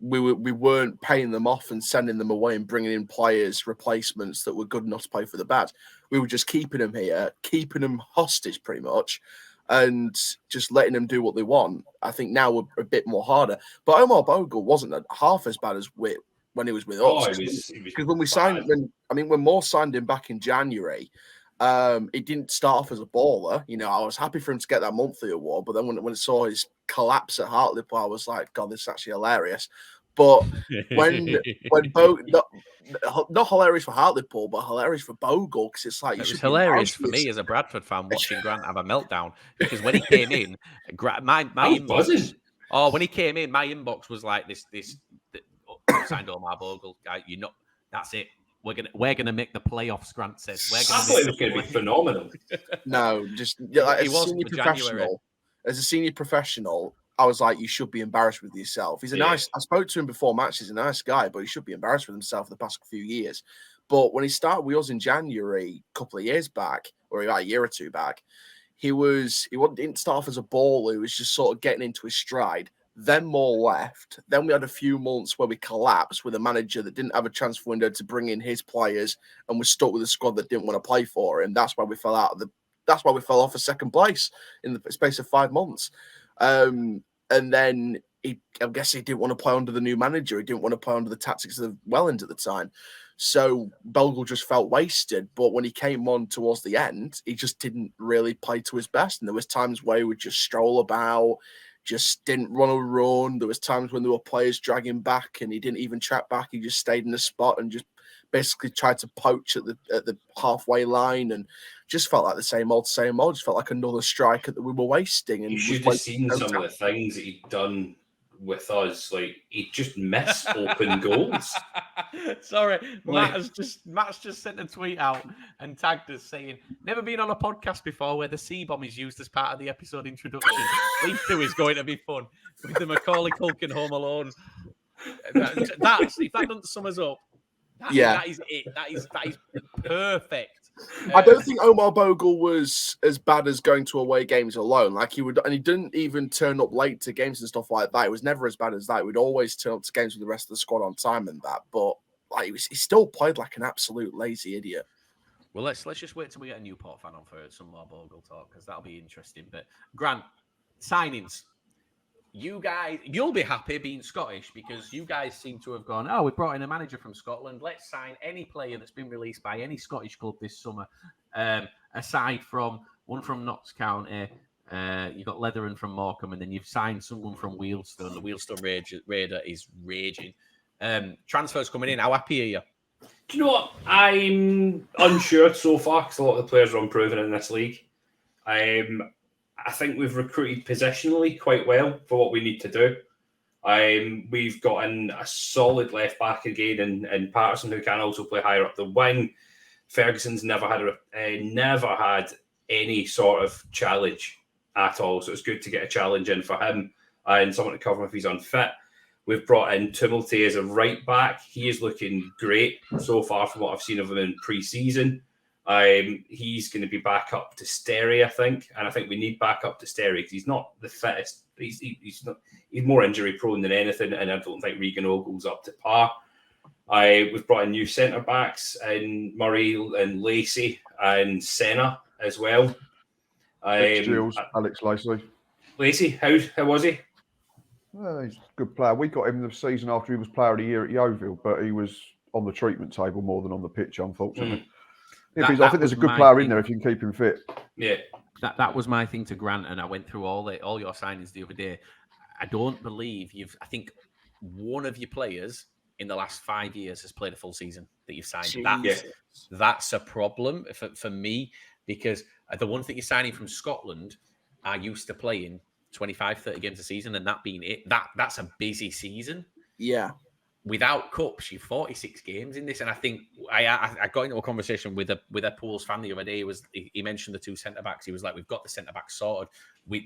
we weren't paying them off and sending them away and bringing in players, replacements that were good enough to play for the bad. We were just keeping them here, keeping them hostage pretty much, and just letting them do what they want. I think now we're a bit more harder. But Omar Bogle wasn't half as bad as when he was with us. Because when we signed, when Moore signed him back in January, he didn't start off as a baller. I was happy for him to get that monthly award, but then when I saw his collapse at Hartlepool, I was like, God, this is actually hilarious. But when not hilarious for Hartlepool, but hilarious for Bogle, because it's like, it was hilarious for me as a Bradford fan watching Grant have a meltdown, because when he came in, my inbox. Oh, when he came in, my inbox was like this signed Omar Bogle guy. That's it. We're gonna make the playoffs. Grant said. I thought it was going to be phenomenal. No, just as a senior professional, I was like, you should be embarrassed with yourself. He's I spoke to him before match. He's a nice guy, but he should be embarrassed with himself for the past few years. But when he started with us in January, a couple of years back, or about a year or two back, he didn't start off as a baller. He was just sort of getting into his stride. Then Moore left. Then we had a few months where we collapsed with a manager that didn't have a transfer window to bring in his players and was stuck with a squad that didn't want to play for him. That's why we fell off a second place in the space of 5 months. And then I guess he didn't want to play under the new manager. He didn't want to play under the tactics of Wellens at the time. So Bogle just felt wasted. But when he came on towards the end, he just didn't really play to his best. And there was times where he would just stroll about, just didn't run a run. There was times when there were players dragging back and he didn't even track back. He just stayed in the spot and just basically tried to poach at the halfway line, and just felt like the same old. Just felt like another striker that we were wasting. And you should have seen some of the things that he'd done with us. Like, he'd just miss open goals. Sorry, Matt's just sent a tweet out and tagged us saying, "Never been on a podcast before where the C-bomb is used as part of the episode introduction. Week 2 is going to be fun with the Macaulay Culkin Home Alone." If that doesn't sum us up, that is it. That is perfect. I don't think Omar Bogle was as bad as going to away games alone. Like he didn't even turn up late to games and stuff like that. It was never as bad as that. He would always turn up to games with the rest of the squad on time and that. But like he still played like an absolute lazy idiot. Well, let's just wait till we get a Newport fan on for some more Bogle talk, because that'll be interesting. But Grant, signings. You'll be happy being Scottish, because you guys seem to have gone, we brought in a manager from Scotland. Let's sign any player that's been released by any Scottish club this summer, aside from one from Notts County. You've got Leathern from Morecambe, and then you've signed someone from Wealdstone. The Wealdstone Raider is raging. Transfers coming in. How happy are you? Do you know what? I'm unsure so far, because a lot of the players are unproven in this league. I think we've recruited positionally quite well for what we need to do. We've got in a solid left back again, and Patterson, who can also play higher up the wing. Ferguson's never had any sort of challenge at all, so it's good to get a challenge in for him and someone to cover him if he's unfit. We've brought in Tumulty as a right back. He is looking great so far from what I've seen of him in pre-season. He's going to be back up to Sterry, I think, and I think we need back up to Sterry because he's not the fittest. He's more injury prone than anything, and I don't think Regan Ogle's up to par. We've brought in new centre backs in Murray and Lacey and Senna as well. Alex Lacey. Lacey, how was he? Well, he's a good player. We got him the season after he was Player of the Year at Yeovil, but he was on the treatment table more than on the pitch, unfortunately. Yeah, I think there's a good player in there if you can keep him fit. Yeah, that was my thing to Grant, and I went through all your signings the other day. I don't believe I think one of your players in the last 5 years has played a full season that you've signed. That's a problem for me, because the one thing you're signing from Scotland are used to playing 25, 30 games a season, and that being it, that's a busy season. Yeah. Without cups, you've 46 games in this, and I think I got into a conversation with a Pools fan the other day. He mentioned the two centre backs. He was like, "We've got the centre backs sorted.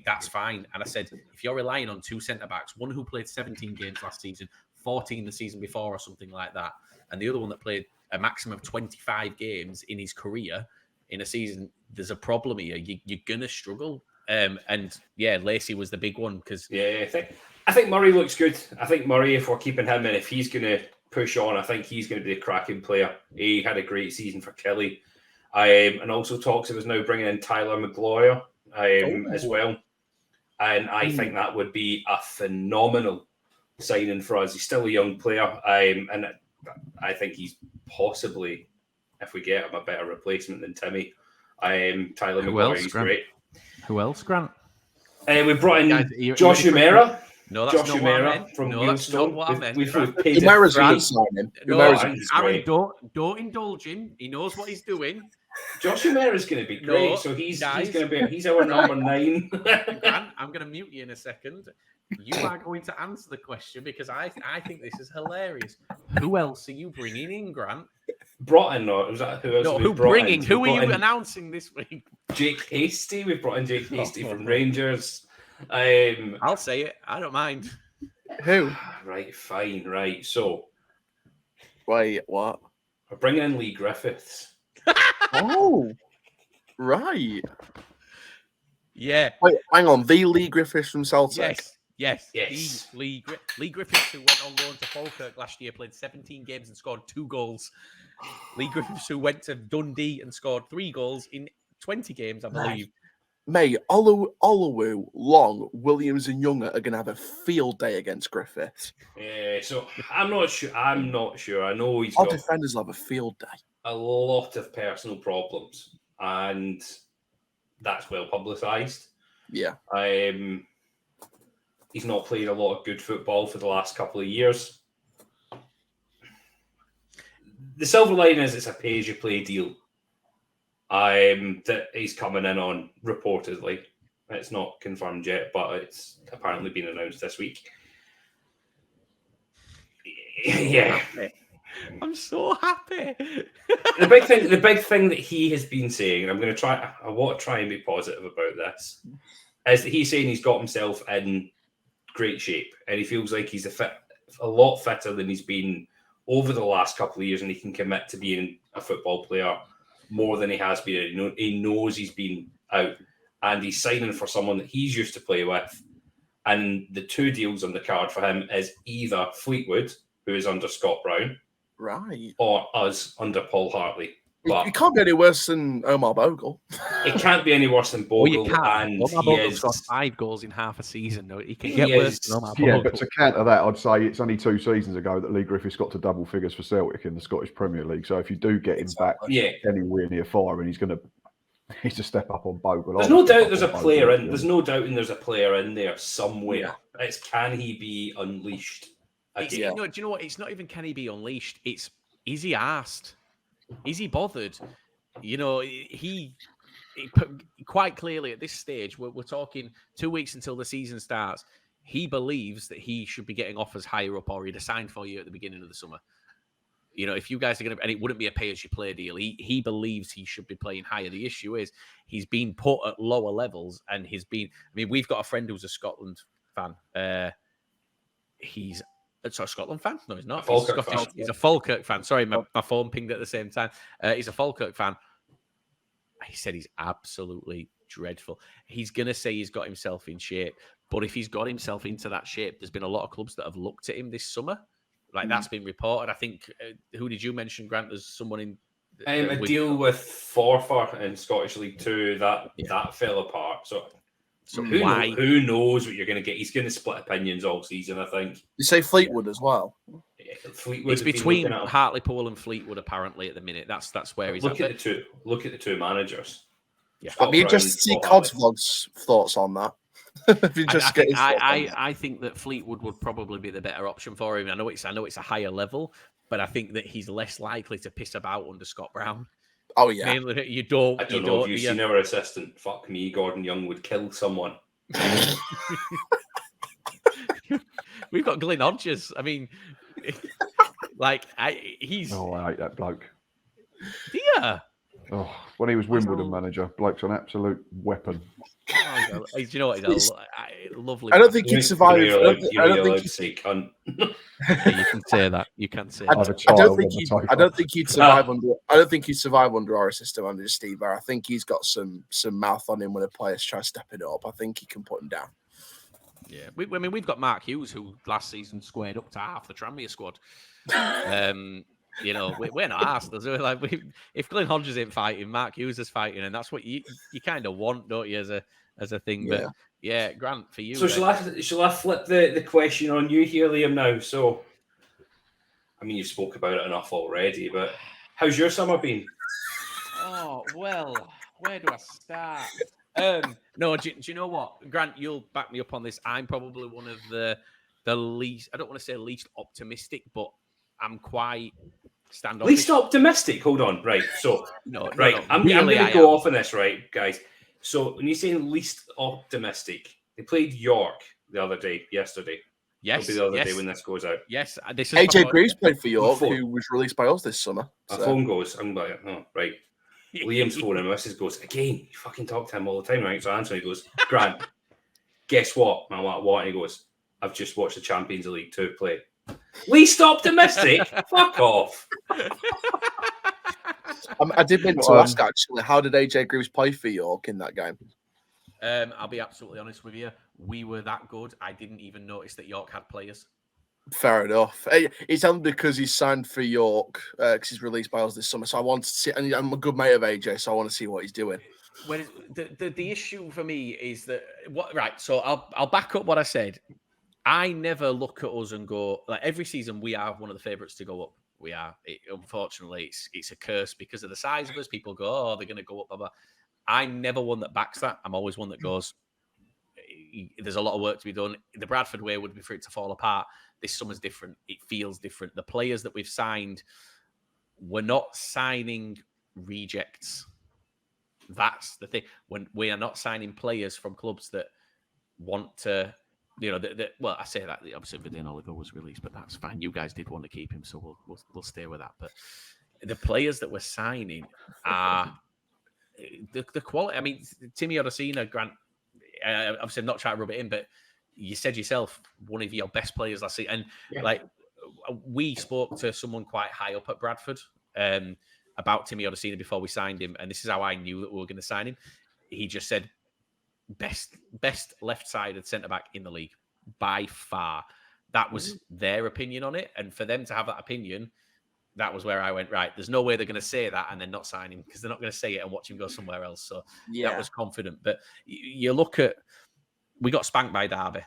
That's fine." And I said, if you're relying on two centre backs, one who played 17 games last season, 14 the season before, or something like that, and the other one that played a maximum of 25 games in his career in a season, there's a problem here. You're gonna struggle. And yeah, Lacey was the big one because I think Murray looks good. I think Murray, if we're keeping him and if he's going to push on, I think he's going to be a cracking player. He had a great season for Kelly. And also talks of us now bringing in Tyler McGloyer as well. And I think that would be a phenomenal signing for us. He's still a young player. And I think he's possibly, if we get him, a better replacement than Timmy. Tyler McGloyer is great. Who else, Grant? We brought in Josh Umera. No, that's not what I meant. No, that's not what I meant. Umera's a good signing. Aaron, don't indulge him. He knows what he's doing. Josh Umera's going to be great. So he's our number 9. Grant, I'm going to mute you in a second. You are going to answer the question because I think this is hilarious. Who else are you bringing in, Grant? Brought in, or was that who else? No, who bringing? Who are you announcing this week? Jake Hasty. We've brought in Jake Hasty from Rangers. I'll say it. I don't mind. Who? Right, fine. Right, so. Wait, what? We're bringing in Lee Griffiths. Oh, right. Yeah. Wait, hang on. The Lee Griffiths from Celtic. Yes. Lee Griffiths, who went on loan to Falkirk last year, played 17 games and scored 2 goals. Lee Griffiths, who went to Dundee and scored 3 goals in 20 games, I believe. Mate, Oluwu, Long, Williams, and Younger are going to have a field day against Griffiths. Yeah, so I'm not sure. I know our defenders will have a field day. A lot of personal problems, and that's well publicised. Yeah. He's not played a lot of good football for the last couple of years. the silver lining is it's a pay-as-you-play deal. That he's coming in on reportedly. It's not confirmed yet, but it's apparently been announced this week. Yeah, I'm so happy. the big thing that he has been saying, and I want to try and be positive about this, is that he's saying he's got himself in great shape, and he feels like he's a lot fitter than he's been over the last couple of years, and he can commit to being a football player more than he has been. He knows he's been out, and he's signing for someone that he's used to play with. And the two deals on the card for him is either Fleetwood, who is under Scott Brown, right, or us under Paul Hartley. But it can't be any worse than Omar Bogle. It can't be any worse than Bogle. And Omar Bogle's got 5 goals in half a season. No, he can get worse than Omar Bogle. Yeah, but to counter that, I'd say it's only 2 seasons ago that Lee Griffiths got to double figures for Celtic in the Scottish Premier League. So if you do get him back anywhere near firing, he's a step up on Bogle. There's no doubt there's a player in. There's no doubt there's a player in there somewhere. Yeah. It's can he be unleashed? Do you know what? It's not even can he be unleashed. It's is he asked? Is he bothered? You know, he quite clearly at this stage, we're talking 2 weeks until the season starts. He believes that he should be getting offers higher up, or he'd have signed for you at the beginning of the summer. You know, if you guys are going to, and it wouldn't be a pay-as-you-play deal. He believes he should be playing higher. The issue is he's been put at lower levels, and he's been. I mean, we've got a friend who's a Scotland fan. He's a Scotland fan. No, he's not. He's a Falkirk fan. Sorry, my phone pinged at the same time. He's a Falkirk fan. He said he's absolutely dreadful. He's going to say he's got himself in shape, but if he's got himself into that shape, there's been a lot of clubs that have looked at him this summer. Like that's been reported. I think, who did you mention, Grant? There's someone in... a deal with Forfar in Scottish League 2, that fell apart. So who knows what you're going to get? He's going to split opinions all season, I think. You say Fleetwood as well? Yeah, Fleetwood. It's between Hartlepool and Fleetwood, apparently, at the minute. That's where he's Look at the two managers. Yeah. I'd be interested to see Codsvlog's thoughts on that. I think that Fleetwood would probably be the better option for him. I know it's a higher level, but I think that he's less likely to piss about under Scott Brown. Oh yeah, mainly I don't know if you've seen our assistant. Fuck me, Gordon Young would kill someone. We've got Glyn Hodges. I mean, he's. Oh, I hate that bloke. Yeah. Oh, when he was Wimbledon manager, bloke's an absolute weapon. Do you know what? He's lovely. I don't think he'd survive. I don't think he cunt. Yeah, you can say that. You can say that. I don't think he'd survive under. I don't think he'd survive under our system under Steve Barr. I think he's got some mouth on him when a player's try stepping up. I think he can put him down. Yeah, we've got Mark Hughes, who last season squared up to half the Tranmere squad. You know, we're not asked. If Glyn Hodges ain't fighting, Mark Hughes is fighting, and that's what you kind of want, don't you, as a thing? But yeah, Grant, for you. So shall I flip the question on you here, Liam? Now, so I mean, you've spoke about it enough already, but how's your summer been? Oh well, where do I start? No, do you know what, Grant? You'll back me up on this. I'm probably one of the least. I don't want to say least optimistic, but I'm quite standoffish. Least optimistic? Hold on. Right. So, no, I'm going to go off on this, right, guys? So, when you're saying least optimistic, they played York yesterday. Yes. It'll be the other day when this goes out. Yes. This is AJ Greaves played for York, who was released by us this summer. My phone goes, I'm like, oh, right. Liam's phone and Mrs. goes, again, you fucking talk to him all the time, right? So Anthony goes, Grant, guess what? I'm like, what? And he goes, I've just watched the Champions League 2 play. Least optimistic? Fuck off. I did mean to ask, actually, how did AJ Greaves play for York in that game? I'll be absolutely honest with you. We were that good. I didn't even notice that York had players. Fair enough. It's only because he's signed for York because he's released by us this summer. So I want to see, and I'm a good mate of AJ, so I want to see what he's doing. Well, the issue for me is that right. So I'll back up what I said. I never look at us and go, like, every season we are one of the favourites to go up. We are. Unfortunately, it's a curse because of the size of us. People go, oh, they're going to go up, blah, blah. I'm never one that backs that. I'm always one that goes, there's a lot of work to be done. The Bradford way would be for it to fall apart. This summer's different. It feels different. The players that we've signed we're not signing rejects. That's the thing. When we are not signing players from clubs that want to, well, I say that obviously Vidin Oliver was released, but that's fine. You guys did want to keep him, so we'll stay with that. But the players that we're signing are the quality. I mean, Timmy Odesina, Grant. Obviously, I'm not trying to rub it in, but you said yourself one of your best players last season, and we spoke to someone quite high up at Bradford about Timmy Odesina before we signed him, and this is how I knew that we were going to sign him. He just said best left-sided centre-back in the league by far. That was their opinion on it, and for them to have that opinion, that was where I went, right, there's no way they're going to say that and then not sign him, because they're not going to say it and watch him go somewhere else. So that was confident. But you look at, we got spanked by Derby.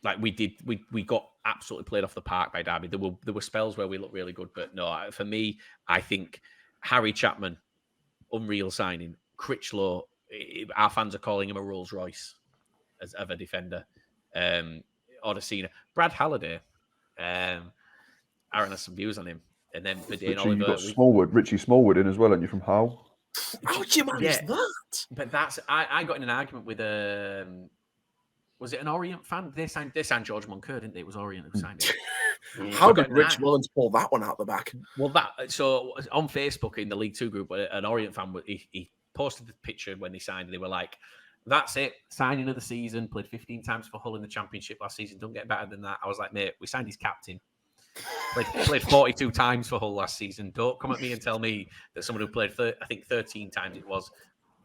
Like we did, we got absolutely played off the park by Derby. There were spells where we looked really good, but no, for me, I think Harry Chapman, unreal signing. Critchlow, our fans are calling him a Rolls Royce of a defender. Odesina, Brad Halliday. Aaron has some views on him, and then Vidin Oliver. You've got Richie Smallwood in as well, and you're from Hull. How do you manage that? But that's I got in an argument with was it an Orient fan? They signed George Moncur, didn't they? It was Orient who signed it. How did Rich Mullins pull that one out the back? Well, so on Facebook in the League Two group, an Orient fan, he posted the picture when they signed, and they were like, "That's it, signing of the season. Played 15 times for Hull in the Championship last season. Don't get better than that." I was like, "Mate, we signed his captain. Played 42 times for Hull last season. Don't come at me and tell me that someone who played, I think 13 times it was,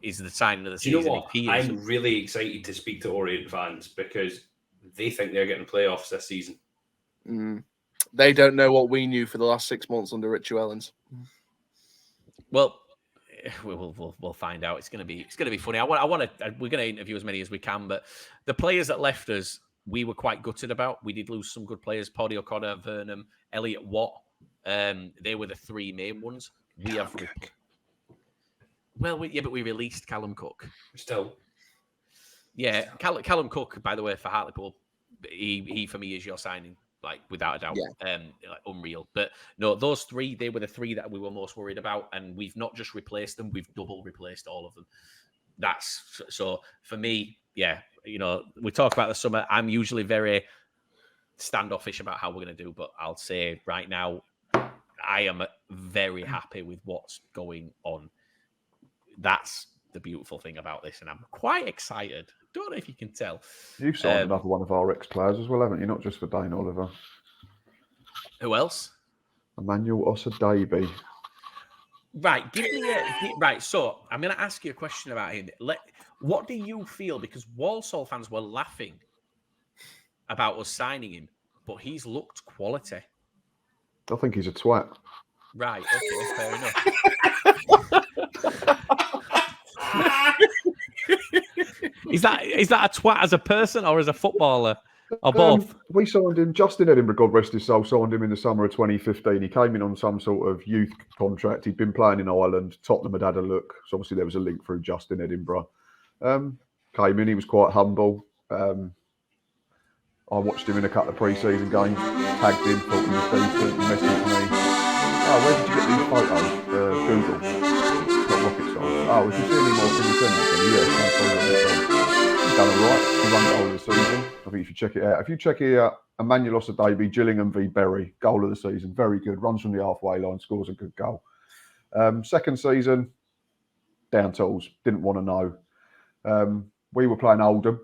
is the signing of the season." You know what? I'm really excited to speak to Orient fans because they think they're getting playoffs this season. They don't know what we knew for the last 6 months under Richie Wellens. Well, we'll find out. It's gonna be funny. We're gonna interview as many as we can, but the players that left us, we were quite gutted about. We did lose some good players: Paddy O'Connor, Vernon, Elliot Watt. They were the three main ones. We have. Well, but we released Callum Cook. Still. Yeah, Callum Cook, by the way, for Hartlepool, he for me is your signing, like without a doubt. Like unreal. But no, those three, they were the three that we were most worried about, and we've not just replaced them, we've double replaced all of them. That's so for me, we talk about the summer. I'm usually very standoffish about how we're going to do, but I'll say right now, I am very happy with what's going on. That's the beautiful thing about this, and I'm quite excited. Don't know if you can tell. You've signed another one of our ex-players as well, haven't you? Not just for Dane Oliver. Who else? Emmanuel Osadebe. Right, give me right. So I'm going to ask you a question about him. What do you feel? Because Walsall fans were laughing about us signing him, but he's looked quality. I think he's a twat. Right. Okay. Fair enough. Is that a twat as a person or as a footballer or both? We signed him. Justin Edinburgh, God rest his soul, signed him in the summer of 2015. He came in on some sort of youth contract. He'd been playing in Ireland. Tottenham had a look. So obviously there was a link through Justin Edinburgh. Came in. He was quite humble. I watched him in a couple of pre-season games. Tagged him. Thought he was decent. He messaged me. "Oh, where did you get these photos?" Google. Not rocket science. "Oh, if you see any more, can you send them to me?" "Yeah, he's done all right. He won goal of the season. I think you should check it out. If you check it out, Emmanuel Osadebe, Gillingham v Bury, goal of the season. Very good. Runs from the halfway line, scores a good goal. Second season, down tools. Didn't want to know. We were playing Oldham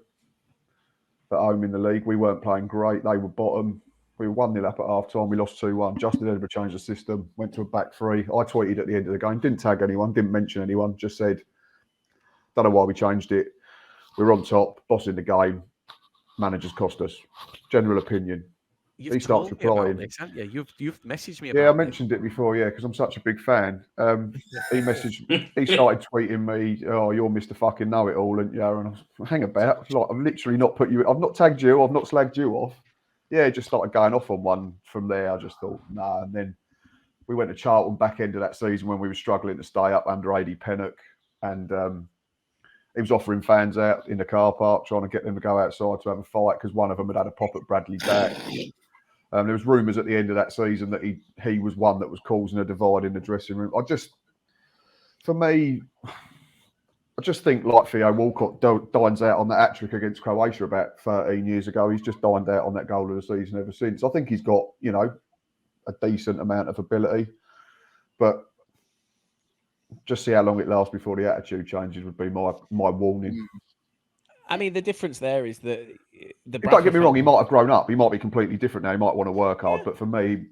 at home in the league. We weren't playing great. They were bottom. We were 1-0 up at half time. We lost 2-1. Justin Edinburgh changed the system, went to a back three. I tweeted at the end of the game, didn't tag anyone, didn't mention anyone, just said, don't know why we changed it. We were on top, boss in the game. Managers cost us. General opinion. He starts replying. This, haven't you? You've messaged me about I mentioned it before, because I'm such a big fan. He started tweeting me, "Oh, you're Mr. Fucking Know-It-All," and I was, hang about. Like, I've literally not put you, I've not tagged you, I've not slagged you off. Just started going off on one from there. I just thought, nah. And then we went to Charlton back end of that season when we were struggling to stay up under AD Pennock. And he was offering fans out in the car park, trying to get them to go outside to have a fight because one of them had a pop at Bradley back. There was rumours at the end of that season that he was one that was causing a divide in the dressing room. I just think like Theo Walcott dines out on that hat-trick against Croatia about 13 years ago. He's just dined out on that goal of the season ever since. I think he's got, a decent amount of ability, but just see how long it lasts before the attitude changes would be my warning. I mean, the difference there is that don't get me wrong, he might have grown up. He might be completely different now. He might want to work hard, but for me,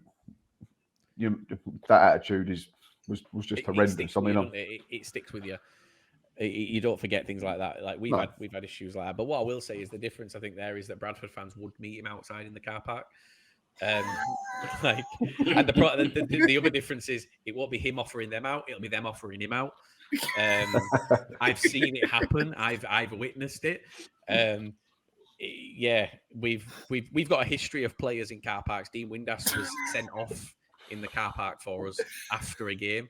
that attitude was just horrendous. It sticks with you. You don't forget things like that. Like we've had issues like that. But what I will say is the difference I think there is that Bradford fans would meet him outside in the car park. And the other difference is it won't be him offering them out; it'll be them offering him out. I've seen it happen. I've witnessed it. We've got a history of players in car parks. Dean Windass was sent off in the car park for us after a game.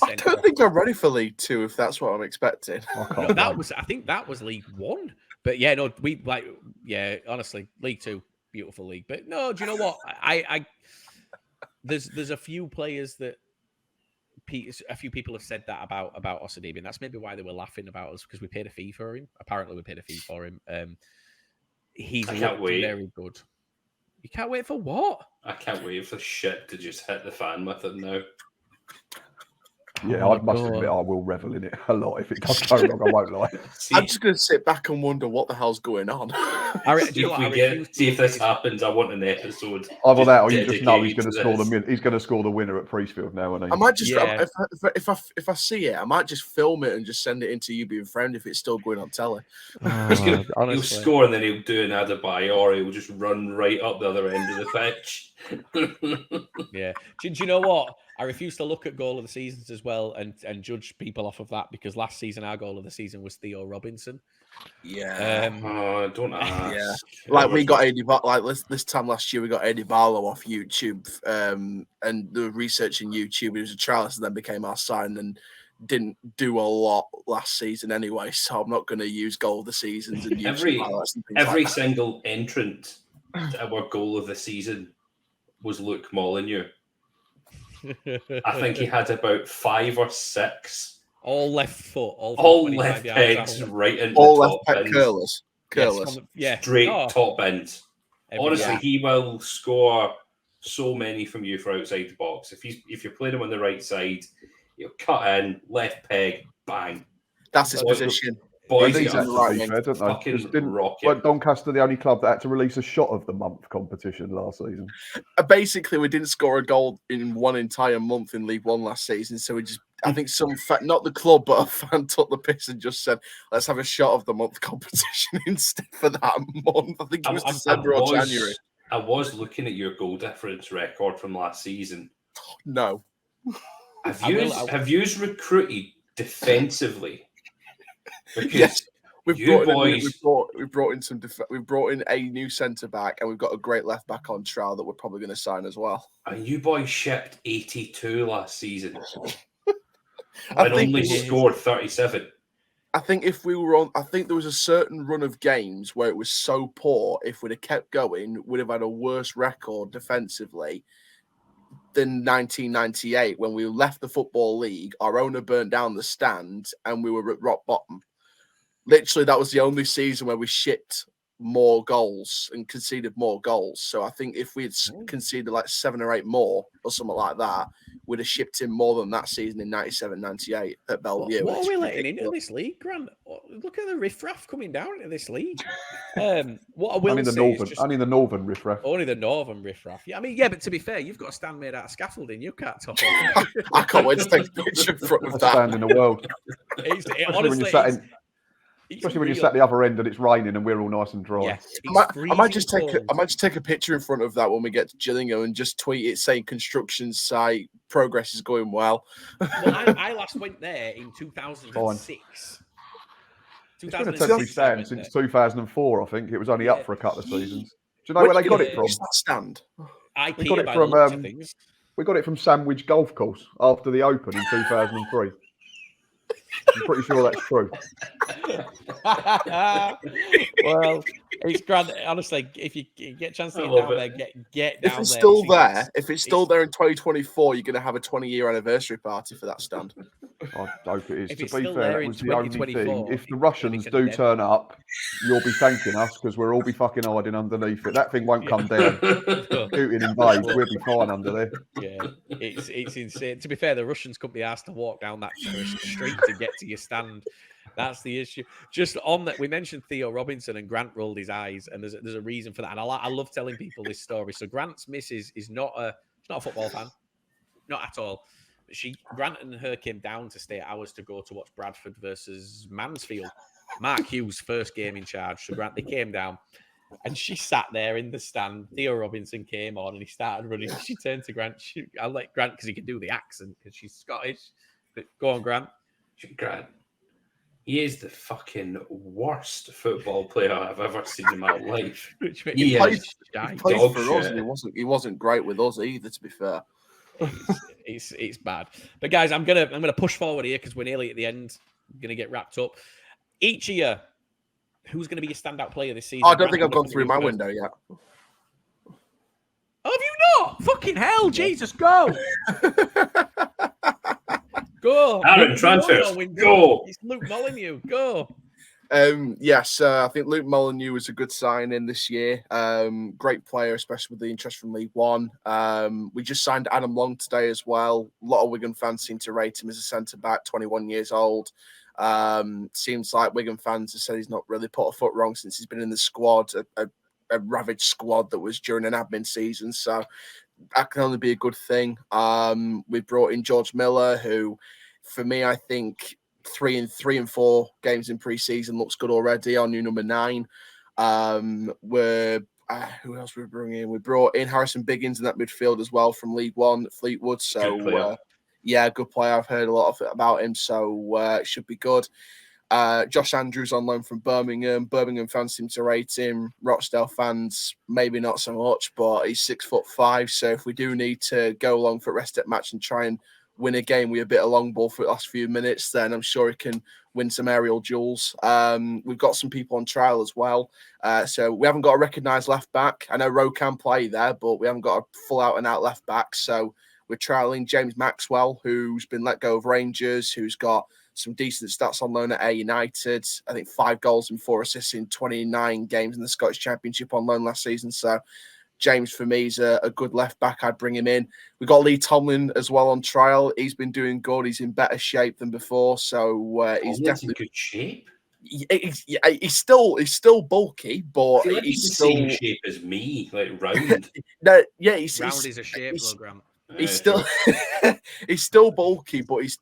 I don't think I'm ready for League Two if that's what I'm expecting. I think that was League One. But yeah, no, honestly, League Two. Beautiful league, but no. Do you know what? There's a few players that a few people have said that about Osadibi, and that's maybe why they were laughing about us because we paid a fee for him. Apparently, we paid a fee for him. He's very good. You can't wait for what? I can't wait for shit to just hit the fan with it now. Yeah, I must admit I will revel in it a lot. If it does go wrong, I won't lie. I'm just going to sit back and wonder what the hell's going on. See if this happens. I want an episode. Either that, or you just know he's going to score he's going to score the winner at Priestfield now. And I might just, if I see it, I might just film it and just send it into you being friend if it's still going on telly. He'll score and then he'll do an Adebayo, or he'll just run right up the other end of the pitch. Yeah. Do you know what? I refuse to look at goal of the seasons as well and judge people off of that because last season our goal of the season was Theo Robinson. Yeah. Don't ask. Yeah. Like we got Eddie like this time last year we got Eddie Barlow off YouTube and the research in YouTube. He was a trialist and then became our sign and didn't do a lot last season anyway. So I'm not going to use goal of the seasons and every single entrant to our goal of the season was Luke Molyneux. I think he had about 5 or 6. All left foot, all left pegs, right into all the left top peg bins. curlers. Straight top bins. Honestly, he will score so many from you for outside the box. If you're playing him on the right side, he'll cut in, left peg, bang. That's his position. Boys, weren't Doncaster the only club that had to release a shot of the month competition last season? Basically, we didn't score a goal in one entire month in League One last season, so we just, I think not the club, but a fan took the piss and just said, let's have a shot of the month competition instead for that month. I think it was December or January. I was looking at your goal difference record from last season. No. Have you recruited defensively? Because yes, we brought in a new centre back, and we've got a great left back on trial that we're probably going to sign as well. And you boys shipped 82 last season, and only scored 37. I think if we were on, I think there was a certain run of games where it was so poor. If we'd have kept going, we'd have had a worse record defensively than 1998 when we left the Football League. Our owner burnt down the stand, and we were at rock bottom. Literally, that was the only season where we shipped more goals and conceded more goals. So I think if we had conceded like 7 or 8 more or something like that, we'd have shipped in more than that season in 97-98 at Bellevue. What are we letting into this league, Grant? Look at the riffraff coming down into this league. What I will say is only the northern riffraff. Only the northern riffraff. Yeah, I mean, yeah, but to be fair, you've got a stand made out of scaffolding. You can't talk. I can't wait to take a picture in front of that. Stand in the world. Honestly, especially when you sat the other end and it's raining and we're all nice and dry. Yeah, I might just take a picture in front of that when we get to Gillingham and just tweet it saying construction site progress is going well. I last went there in 2006. It's been a temporary stand since 2004, I think. It was only up for a couple of seasons. Do you know where they got it from? That stand? We got it from we got it from Sandwich Golf Course after the Open in 2003. I'm pretty sure that's true. Well, it's grand. Honestly, if you get a chance to get down there, get down there. If it's still there, if it's still there in 2024, you're going to have a 20-year anniversary party for that stand. I hope it is. If To it's be still fair, there that in was the only thing. 2024, If the Russians gonna be do dead. turn up, you'll be thanking us because we'll all be fucking hiding underneath it. That thing won't come down. Shooting in waves, we'll be fine under there. Yeah, it's insane. To be fair, the Russians couldn't be asked to walk down that terraced street to get to your stand. That's the issue. Just on that, we mentioned Theo Robinson, and Grant rolled his eyes, and there's a reason for that. And I love telling people this story. So Grant's missus is not a football fan, not at all. Grant and her came down to stay hours to go to watch Bradford versus Mansfield. Mark Hughes' first game in charge. So Grant, they came down, and she sat there in the stand. Theo Robinson came on, and he started running. She turned to Grant. I'll let Grant, because he can do the accent, because she's Scottish. But go on, Grant. Grant. He is the fucking worst football player I've ever seen in my life. He played for us, and he wasn't great with us either, to be fair. It's bad. But guys, I'm gonna push forward here because we're nearly at the end. I'm gonna get wrapped up. Each of you, who's gonna be your standout player this season? I don't think I've gone through my window yet. Oh, have you not? Fucking hell, Jesus, go! Go. Aaron, transfers. Go. It's Luke Molyneux. Go. Yes, I think Luke Molyneux was a good signing this year. Great player, especially with the interest from League One. We just signed Adam Long today as well. A lot of Wigan fans seem to rate him as a centre-back, 21 years old. Seems like Wigan fans have said he's not really put a foot wrong since he's been in the squad, a ravaged squad that was during an admin season. So that can only be a good thing. We brought in George Miller, who, for me, I think 3 and 4 games in pre-season looks good already. Our new number 9. Who else we bringing in? We brought in Harrison Biggins in that midfield as well from League One at Fleetwood. So good player. I've heard a lot about him, so it should be good. Josh Andrews on loan from Birmingham. Birmingham fans seem to rate him. Rochdale fans maybe not so much, but he's 6'5". So if we do need to go along for a rest at match and try and win a game with a bit of long ball for the last few minutes, then I'm sure he can win some aerial duels. We've got some people on trial as well. So we haven't got a recognised left back. I know Rowe can play there, but we haven't got a full out and out left back. So we're trialing James Maxwell, who's been let go of Rangers, who's got some decent stats on loan at Ayr United. I think 5 goals and 4 assists in 29 games in the Scottish Championship on loan last season. So James, for me, is a good left back. I'd bring him in. We've got Lee Tomlin as well on trial. He's been doing good. He's in better shape than before. So he's definitely in good shape. He's still bulky, but he's the same shape as me, like round. He's round is a shape, Grant. He's still he's still bulky, but he's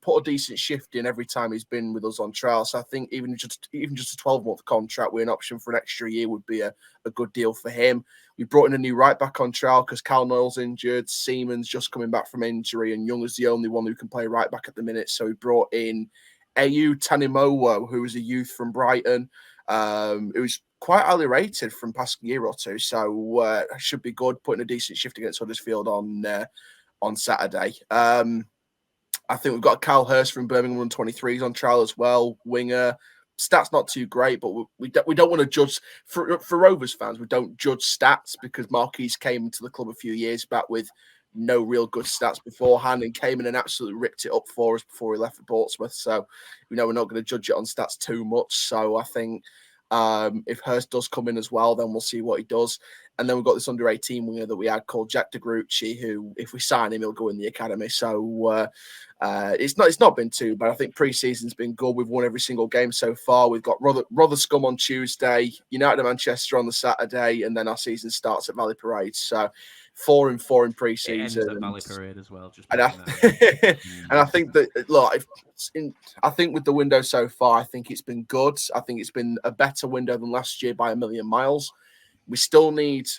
put a decent shift in every time he's been with us on trial. So I think even just a 12-month contract with an option for an extra year would be a good deal for him. We brought in a new right back on trial because Cal Noyle's injured, Seaman's just coming back from injury, and Young is the only one who can play right back at the minute. So we brought in Ayu Tanimowo, who is a youth from Brighton, who's quite highly rated from past year or two, so should be good. Putting a decent shift against Huddersfield on Saturday. I think we've got Cal Hurst from Birmingham 23s on trial as well. Winger, stats not too great, but we don't want to judge for Rovers fans. We don't judge stats because Marquise came to the club a few years back with no real good stats beforehand and came in and absolutely ripped it up for us before he left for Portsmouth. So we're not going to judge it on stats too much. So I think if Hurst does come in as well, then we'll see what he does. And then we've got this under-18 winger that we had called Jack De Grucci, who, if we sign him, he'll go in the academy. So it's not been too bad. I think pre-season's been good. We've won every single game so far. We've got Rotherham on Tuesday, United of Manchester on the Saturday, and then our season starts at Valley Parade. So 4 and 4 in pre-season. At Valley Parade as well. And I think that, look, I think with the window so far, I think it's been good. I think it's been a better window than last year by a million miles. We still need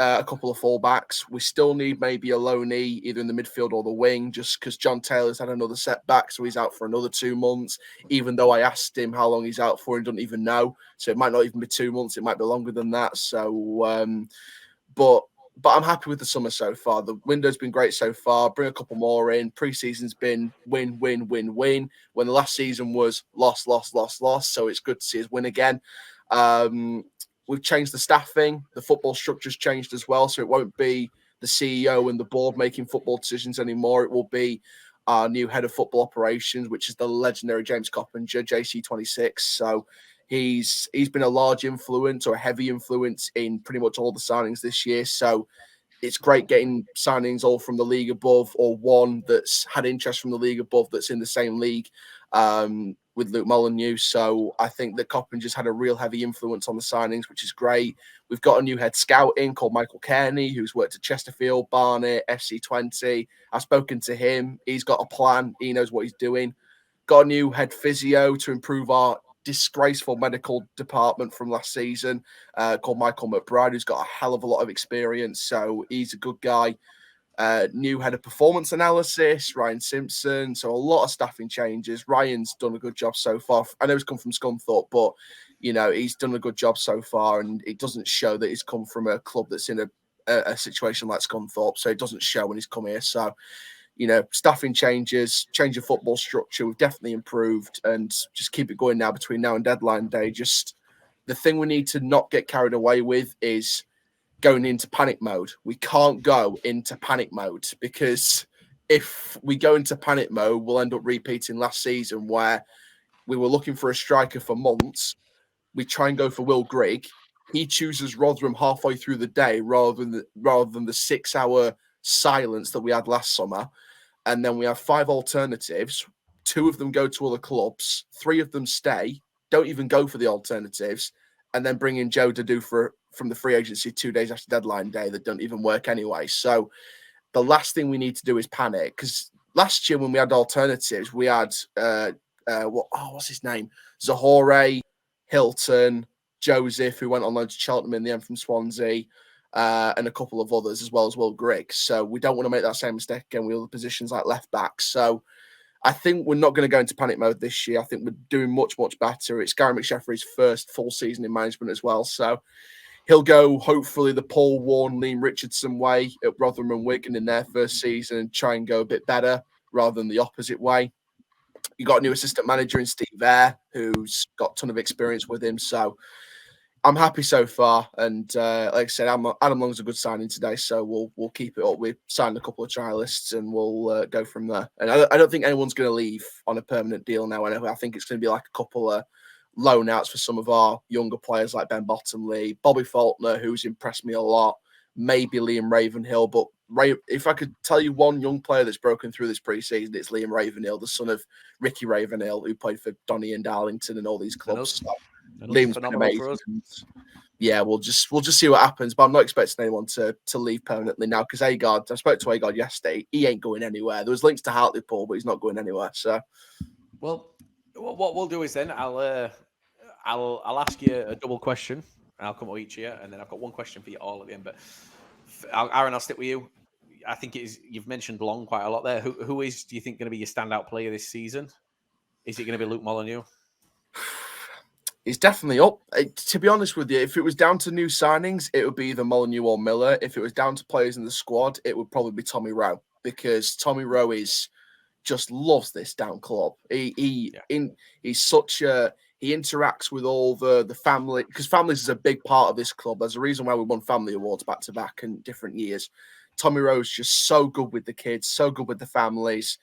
a couple of fullbacks. We still need maybe a loanee, either in the midfield or the wing, just because John Taylor's had another setback, so he's out for another 2 months. Even though I asked him how long he's out for, he doesn't even know. So it might not even be 2 months. It might be longer than that. So, but but I'm happy with the summer so far. The window's been great so far. Bring a couple more in. Pre-season's been win, win, win, win. When the last season was loss, loss, loss, loss. So it's good to see us win again. We've changed the staffing. The football structure's changed as well. So it won't be the CEO and the board making football decisions anymore. It will be our new head of football operations, which is the legendary James Coppinger, JC26. So he's been a large influence or a heavy influence in pretty much all the signings this year. So it's great getting signings all from the league above, or one that's had interest from the league above that's in the same league with Luke Molyneux. So I think that Coppinger's had a real heavy influence on the signings, which is great. We've got a new head scout in called Michael Kearney, who's worked at Chesterfield, Barnet, FC20. I've spoken to him. He's got a plan. He knows what he's doing. Got a new head physio to improve our disgraceful medical department from last season called Michael McBride, who's got a hell of a lot of experience. So he's a good guy. New head of performance analysis, Ryan Simpson. So a lot of staffing changes. Ryan's done a good job so far. I know he's come from Scunthorpe, but he's done a good job so far, and it doesn't show that he's come from a club that's in a situation like Scunthorpe. So it doesn't show when he's come here. So staffing changes, change of football structure. We've definitely improved, and just keep it going now between now and deadline day. Just the thing we need to not get carried away with is going into panic mode. We can't go into panic mode, because if we go into panic mode, we'll end up repeating last season, where we were looking for a striker for months. We try and go for Will Grigg. He chooses Rotherham halfway through the day rather than the 6-hour silence that we had last summer. And then we have 5 alternatives. 2 of them go to other clubs. 3 of them stay, don't even go for the alternatives, and then bring in Joe Dadu from the free agency 2 days after deadline day that don't even work anyway. So the last thing we need to do is panic, because last year when we had alternatives, we had what's his name? Zahore, Hilton, Joseph, who went on loan to Cheltenham in the end from Swansea, and a couple of others, as well as Will Grigg. So we don't want to make that same mistake again with other positions like left back. So I think we're not going to go into panic mode this year. I think we're doing much, much better. It's Gary McSheffrey's first full season in management as well. So he'll go, hopefully, the Paul Warne, Liam Richardson way at Rotherham and Wigan in their first season, and try and go a bit better rather than the opposite way. You got a new assistant manager in Steve Eyre, who's got a ton of experience with him. So I'm happy so far. And like I said, Adam Long's a good signing today, so we'll keep it up. We've signed a couple of trialists, and we'll go from there. And I don't think anyone's going to leave on a permanent deal now. I think it's going to be like a couple of loan outs for some of our younger players like Ben Bottomley, Bobby Faulkner, who's impressed me a lot, maybe Liam Ravenhill. But if I could tell you one young player that's broken through this pre-season, it's Liam Ravenhill, the son of Ricky Ravenhill, who played for Donny and Darlington and all these clubs. So Liam's been amazing. Yeah, we'll just see what happens. But I'm not expecting anyone to leave permanently now, because Agard, I spoke to Agard yesterday. He ain't going anywhere. There was links to Hartlepool, but he's not going anywhere. So, well, what we'll do is then I'll ask you a double question, and I'll come to each of you, and then I've got one question for you all at the end. But Aaron, I'll stick with you. I think you've mentioned Long quite a lot there. Who do you think, going to be your standout player this season? Is it going to be Luke Molyneux? He's definitely up. To be honest with you, if it was down to new signings, it would be either Molyneux or Miller. If it was down to players in the squad, it would probably be Tommy Rowe, because Tommy Rowe just loves this down club. He's such a... He interacts with all the family, because families is a big part of this club. There's a reason why we won family awards back to back in different years. Tommy Rowe's just so good with the kids, so good with the families.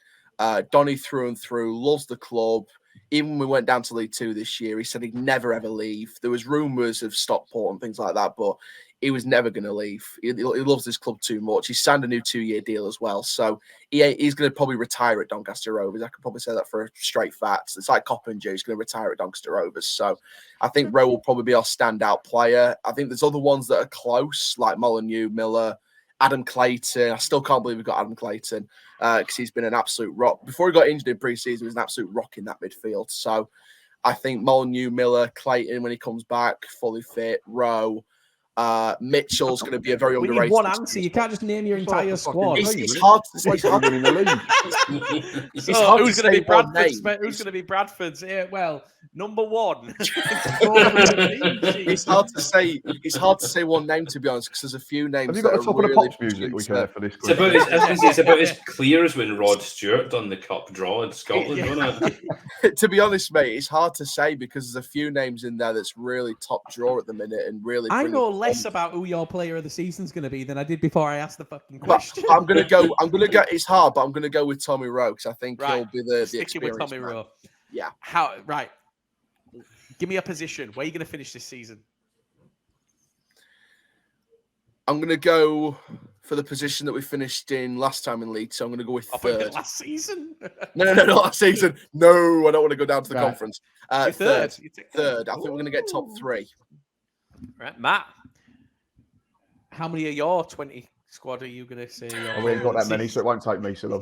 Donny through and through, loves the club. Even when we went down to League Two this year, he said he'd never, ever leave. There was rumours of Stockport and things like that, but he was never going to leave. He loves this club too much. He signed a new 2-year deal as well. So he's going to probably retire at Doncaster Rovers. I could probably say that for a straight fact. It's like Coppinger. He's going to retire at Doncaster Rovers. So I think Rowe will probably be our standout player. I think there's other ones that are close, like Molyneux, Miller, Adam Clayton. I still can't believe we've got Adam Clayton because he's been an absolute rock. Before he got injured in pre-season, he was an absolute rock in that midfield. So I think Molyneux, Miller, Clayton, when he comes back, fully fit, Rowe. Mitchell's going to be a very We underrated. need one answer. You can't just name your entire squad. It's hard to say. It's hard to win in the league. So who's going to be Bradford's? Who's going to be Bradford's? Well, number one. It's hard to say. It's hard to say one name, to be honest, because there's a few names. Have you got a top of the pops music we can have for this? It's about as clear as when Rod Stewart done the cup draw in Scotland, wasn't it? To be honest, mate, it's hard to say because there's a few names in there that's really top draw at the minute and really. I know less about who your player of the season's going to be than I did before I asked the fucking question. But I'm gonna go. It's hard, but I'm gonna go with Tommy Rowe because I think he'll be the sticking with Tommy Rowe. Yeah. Right. Give me a position. Where are you going to finish this season? I'm going to go for the position that we finished in last time in League. So I'm going to go with third. Last season? No, not last season. No, I don't want to go down to the conference. Third. Third. I think we're going to get top 3. Right, Matt. How many of your 20 squad are you going to say? We ain't got that many, so it won't take me so long.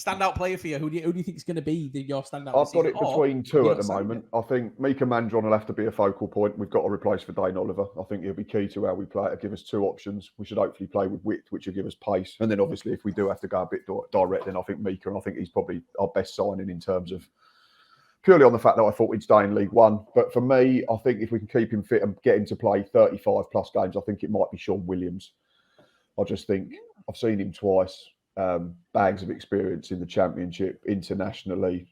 Standout player for you. Who do you think is going to be your standout? I've got it between 2 at the moment. I think Mika Mandron will have to be a focal point. We've got to replace for Dane Oliver. I think he'll be key to how we play. It'll give us 2 options. We should hopefully play with width, which will give us pace. And then obviously, if we do have to go a bit direct, then I think Mika, and I think he's probably our best signing in terms of purely on the fact that I thought he'd stay in League One. But for me, I think if we can keep him fit and get him to play 35 plus games, I think it might be Sean Williams. I just think I've seen him twice, bags of experience in the Championship, internationally.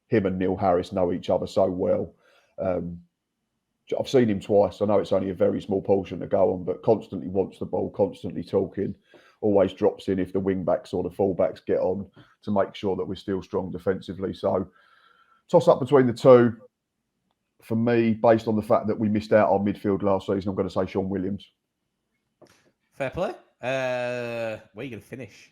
Him and Neil Harris know each other so well. I've seen him twice. I know it's only a very small portion to go on, but constantly wants the ball, constantly talking, always drops in if the wing-backs or the full-backs get on to make sure that we're still strong defensively. So toss up between the 2. For me, based on the fact that we missed out on midfield last season, I'm going to say Sean Williams. Fair play. Where are you going to finish?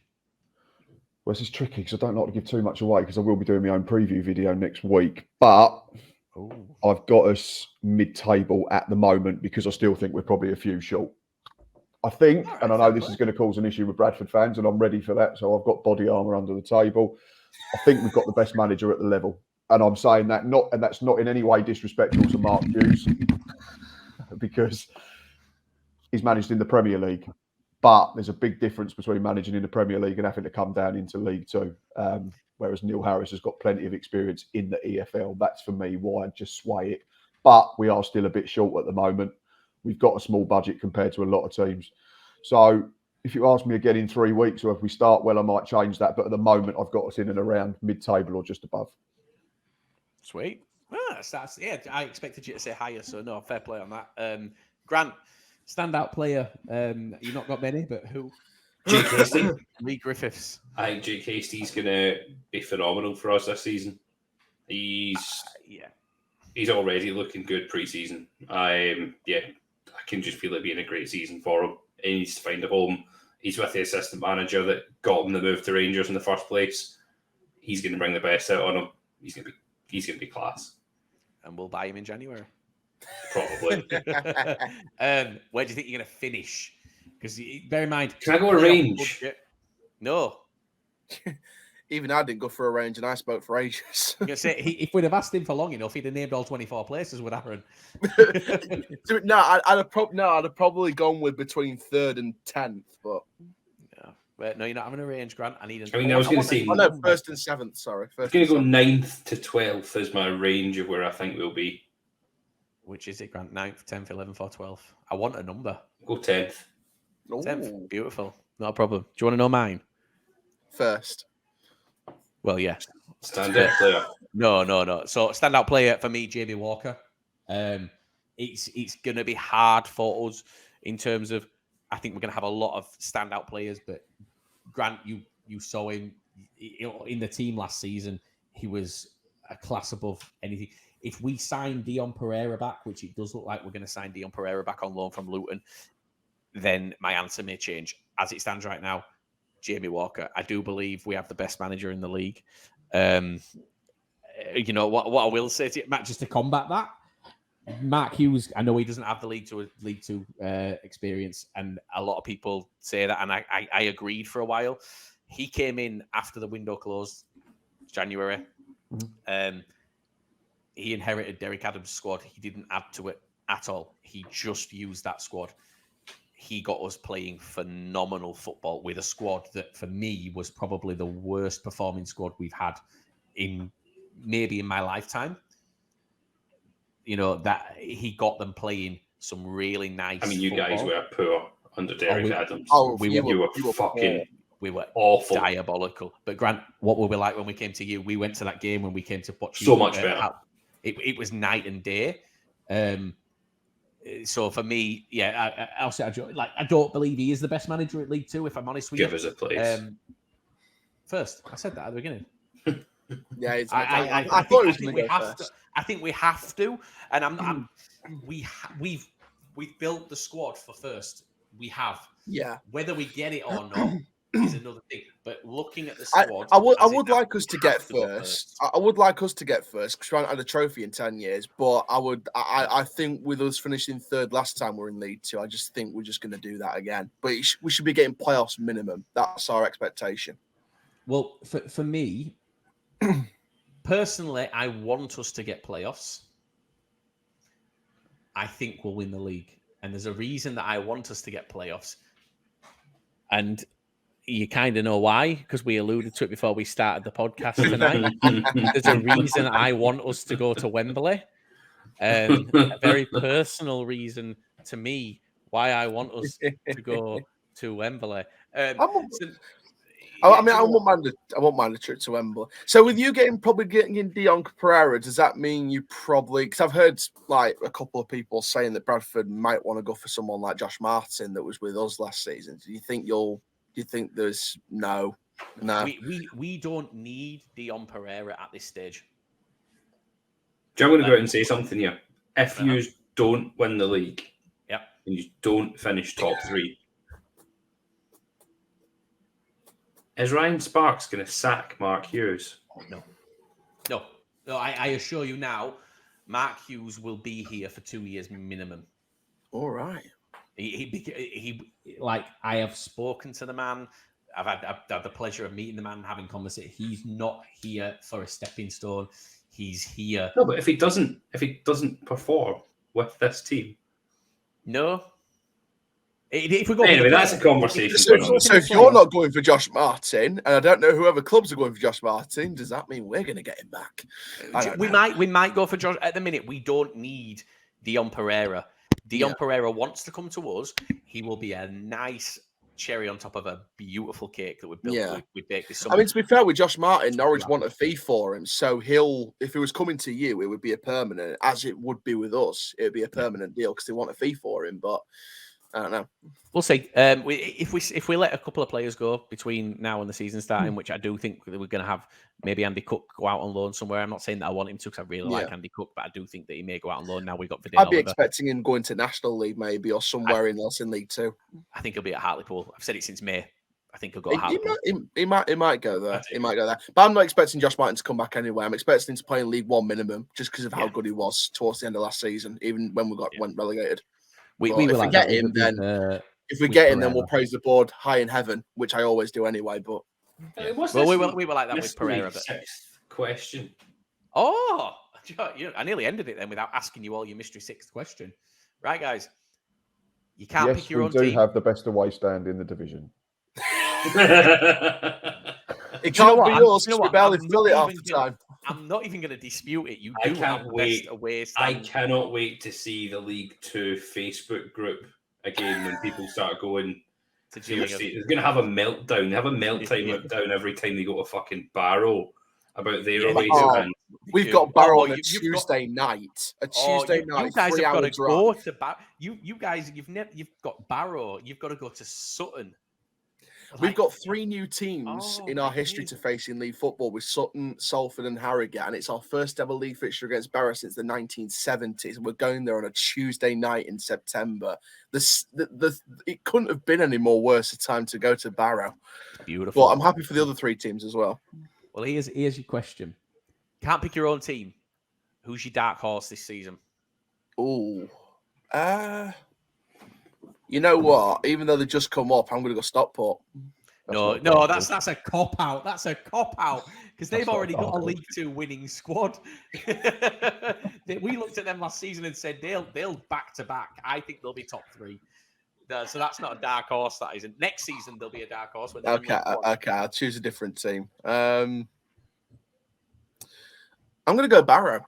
Well, this is tricky because I don't like to give too much away because I will be doing my own preview video next week. But I've got us mid-table at the moment because I still think we're probably a few short. I think, and I know this is going to cause an issue with Bradford fans, and I'm ready for that. So I've got body armour under the table. I think we've got the best manager at the level. And I'm saying that and that's not in any way disrespectful to Mark Hughes because he's managed in the Premier League. But there's a big difference between managing in the Premier League and having to come down into League Two. Whereas Neil Harris has got plenty of experience in the EFL. That's for me why I'd just sway it. But we are still a bit short at the moment. We've got a small budget compared to a lot of teams. So if you ask me again in 3 weeks or if we start well, I might change that. But at the moment, I've got us in and around mid-table or just above. Sweet. I expected you to say higher, so no, fair play on that. Grant, standout player. You've not got many, but who? Jake Hasty. Lee Griffiths. I think Jake Hasty's going to be phenomenal for us this season. He's already looking good pre-season. I can just feel it being a great season for him. He needs to find a home. He's with the assistant manager that got him the move to Rangers in the first place. He's going to bring the best out on him. He's going to be class. And we'll buy him in January. Probably. Where do you think you're going to finish? Because bear in mind, can I go a range? No. Even I didn't go for a range, and I spoke for ages. I'm gonna say, if we'd have asked him for long enough, he'd have named all 24 places. Would Aaron? No, I'd have probably gone with between 3rd and 10th, but no, you're not having a range, Grant. I was going to say 1st and 7th. Sorry, I'm going to go 9th to 12th as my range of where I think we'll be. Which is it, Grant? 9th, 10th, 11th, or 12th? I want a number. Go 10th. 10th, beautiful, not a problem. Do you want to know mine? First. Well, yeah. Standout player. No. So standout player for me, Jamie Walker. It's going to be hard for us in terms of. I think we're going to have a lot of standout players, but Grant, you saw him in the team last season. He was a class above anything. If we sign Dion Pereira back, which it does look like we're going to sign Dion Pereira back on loan from Luton, then my answer may change. As it stands right now, Jamie Walker. I do believe we have the best manager in the league. You know what I will say to you, Matt, just to combat that, Mark Hughes, I know he doesn't have the League Two experience, and a lot of people say that, and I agreed for a while. He came in after the window closed, January. He inherited Derek Adams' squad. He didn't add to it, at all. He just used that squad. He got us playing phenomenal football with a squad that, for me, was probably the worst performing squad we've had in my lifetime. You know, that he got them playing some really nice. I mean, you football. guys were poor under Derek Adams. You were fucking. We were awful, diabolical. But Grant, what were we like when we came to you? We went to that game when we came to watch. So much better. It was night and day. So for me, yeah, I'll say I don't believe he is the best manager at League Two. If I'm honest with you, give us a place. First, I said that at the beginning. Yeah, I think we have to. I think we have to, and we've built the squad for first. We have. Yeah. Whether we get it or not is another thing. But looking at the squad, I would like us to get first. I would like us to get first because we haven't had a trophy in 10 years. But I think with us finishing third last time we're in League Two, I just think we're just going to do that again. But we should be getting playoffs minimum. That's our expectation. Well, for me, personally, I want us to get playoffs. I think we'll win the league. And there's a reason that I want us to get playoffs. And you kind of know why, because we alluded to it before we started the podcast tonight. There's a reason I want us to go to Wembley. A very personal reason to me why I want us to go to Wembley. I won't mind a trip to Wembley. So with you probably getting in Dion Pereira, does that mean you probably? Because I've heard like a couple of people saying that Bradford might want to go for someone like Josh Martin that was with us last season. Do you think there's no? We don't need Dion Pereira at this stage. I'm going to go out and say something here. If you don't win the league, and you don't finish top three, is Ryan Sparks going to sack Mark Hughes? No. I assure you now, Mark Hughes will be here for 2 years minimum. All right. He I have spoken to the man. I've had the pleasure of meeting the man and having conversation. He's not here for a stepping stone. He's here. No, but if he doesn't perform with this team, no. If we go anyway, that's a conversation. So if you're not going for Josh Martin, and I don't know whoever clubs are going for Josh Martin, does that mean we're going to get him back? We might go for Josh. At the minute, we don't need Dion Pereira. Dion Pereira wants to come to us. He will be a nice cherry on top of a beautiful cake that we built. We baked this summer. I mean, to be fair with Josh Martin, Norwich want a fee for him, so if he was coming to you, it would be a permanent, as it would be with us. It would be a permanent deal because they want a fee for him, but. I don't know. We'll see. If we let a couple of players go between now and the season starting, which I do think that we're going to have maybe Andy Cook go out on loan somewhere. I'm not saying that I want him to because I really like Andy Cook, but I do think that he may go out on loan now. We've got Vidal. I'd be expecting him going to National League maybe or somewhere else in League Two. I think he'll be at Hartlepool. I've said it since May. I think he'll go to Hartlepool. He might go there. He might go there. But I'm not expecting Josh Martin to come back anyway. I'm expecting him to play in League One minimum just because of how good he was towards the end of last season, even when went relegated. If we get him, then we'll praise the board high in heaven, which I always do anyway. But we were like that with Pereira. But... Sixth question. Oh, I nearly ended it then without asking you all your mystery sixth question. Right, guys, you can't pick your own team. We do have the best away stand in the division. It can't be yours. We barely fill it half the time. I'm not even going to dispute it. You do have the best away stand. I cannot wait to see the League Two Facebook group again when people start going to Gillingham. They're going to have a meltdown. They have a meltdown every time they go to fucking Barrow about their away stand. We've got Barrow on a Tuesday night. A Tuesday night. You guys have got to go to Barrow. You guys, you've got Barrow. You've got to go to Sutton. We've got 3 new teams in our history to face in league football with Sutton, Salford, and Harrogate, and it's our first ever league fixture against Barrow since the 1970s. We're going there on a Tuesday night in September. It couldn't have been any more worse a time to go to Barrow. Beautiful. But I'm happy for the other 3 teams as well. Well, here's your question. Can't pick your own team. Who's your dark horse this season? Oh, you know what? Even though they just come up, I'm going to go Stockport. No, that's a cop out. That's a cop out. because they've already got a League Two winning squad. We looked at them last season and said they'll back to back. I think they'll be top 3. So that's not a dark horse. That isn't. Next season there'll be a dark horse. When okay, I'll choose a different team. I'm going to go Barrow.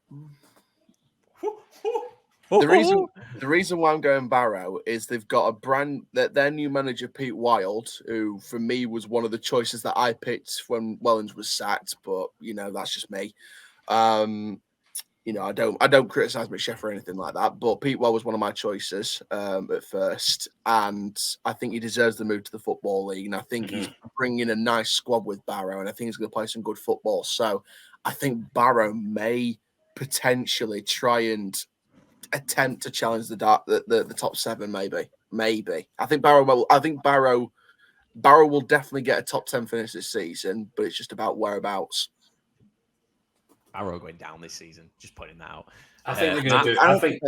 The reason why I'm going Barrow is they've got a brand that their new manager Pete Wild, who for me was one of the choices that I picked when Wellens was sacked, but that's just me. I don't criticize McSheffrey or anything like that, but Pete Wild was one of my choices at first, and I think he deserves the move to the Football League, and I think he's bringing a nice squad with Barrow, and I think he's going to play some good football. So I think Barrow may potentially try and attempt to challenge the top 7, maybe. I think Barrow will definitely get a top 10 finish this season, but it's just about whereabouts. Barrow going down this season. Just pointing that out. I think they're going to do. I think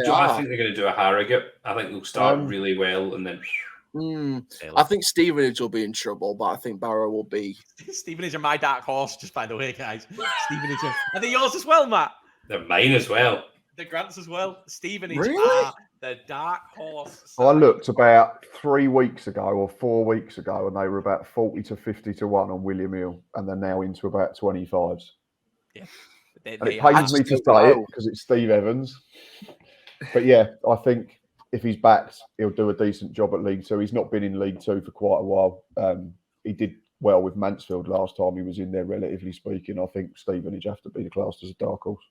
they're going to do a Harrogate. I think they'll start really well and then. I think Stevenage will be in trouble, but I think Barrow will be. Stevenage are my dark horse, just by the way, guys. Stevenage are they yours as well, Matt? They're mine as well. The Grants as well. Stevenage Really? are the dark horse. I looked about 3 weeks ago or 4 weeks ago, and they were about 40 to 50 to 1 on William Hill, and they're now into about 25s. Yeah. It pains me to say it because it's Steve Evans. But yeah, I think if he's backed, he'll do a decent job at League Two. He's not been in League Two for quite a while. He did well with Mansfield last time he was in there, relatively speaking. I think Stevenage have to be classed as a dark horse.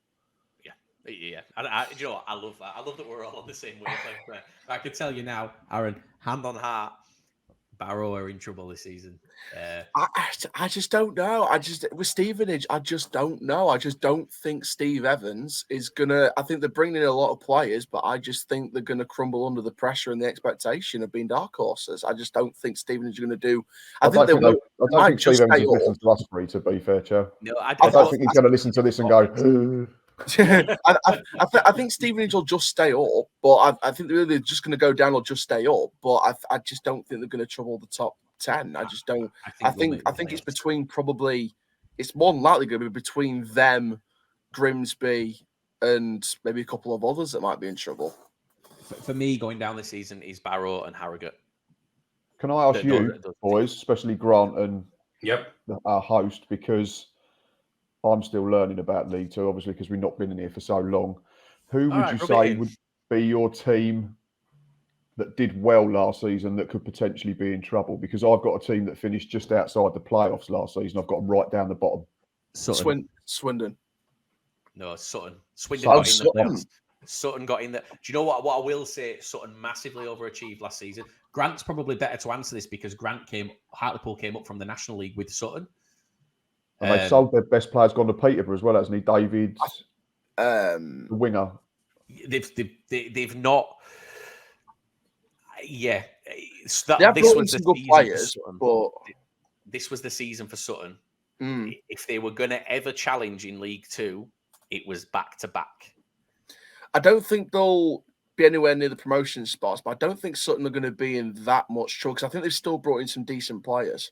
Yeah. You know what? I love that. I love that we're all on the same wavelength. I can tell you now, Aaron, hand on heart, Barrow are in trouble this season. I just don't know. With Stevenage, I just don't know. I just don't think Steve Evans is gonna. I think they're bringing in a lot of players, but I just think they're gonna crumble under the pressure and the expectation of being dark horses. I just don't think Stevenage are gonna do. I think they will. I don't think Steve Evans listens to us three. To be fair, Joe. No, I don't think he's going to listen to this and go. I think Stevenage will just stay up, but I think they're just going to go down or just stay up. But I just don't think they're going to trouble the top 10. I just don't. I think it's between probably. It's more than likely going to be between them, Grimsby, and maybe a couple of others that might be in trouble. For me, going down this season is Barrow and Harrogate. Can I ask you, boys, especially Grant and our host, because I'm still learning about League Two, obviously, because we've not been in here for so long. Who would you say would be your team that did well last season that could potentially be in trouble? Because I've got a team that finished just outside the playoffs last season. I've got them right down the bottom. Swindon. No, Sutton. Sutton got in there. Do you know what I will say? Sutton massively overachieved last season. Grant's probably better to answer this because Hartlepool came up from the National League with Sutton. And they've sold their best players, gone to Peterborough as well, hasn't he? David, the winger. They've not. Yeah, this was some good players, but this was the season for Sutton. If they were going to ever challenge in League Two, it was back to back. I don't think they'll be anywhere near the promotion spots, but I don't think Sutton are going to be in that much trouble because I think they've still brought in some decent players.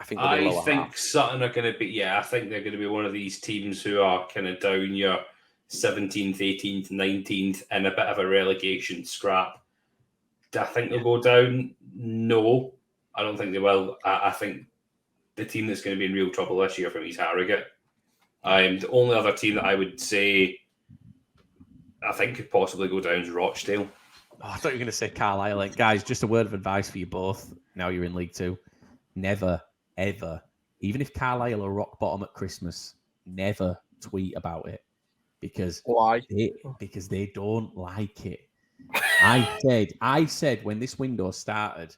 I think Sutton are going to be. Yeah, I think they're going to be one of these teams who are kind of down your 17th, 18th, 19th, and a bit of a relegation scrap. Do I think they'll go down? No, I don't think they will. I think the team that's going to be in real trouble this year for me is Harrogate. The only other team that I would say I think could possibly go down is Rochdale. Oh, I thought you were going to say Carlisle. Like, guys, just a word of advice for you both. Now you're in League Two. Never, ever, even if Carlisle are rock bottom at Christmas, never tweet about it. Because why? Because they don't like it. I said when this window started,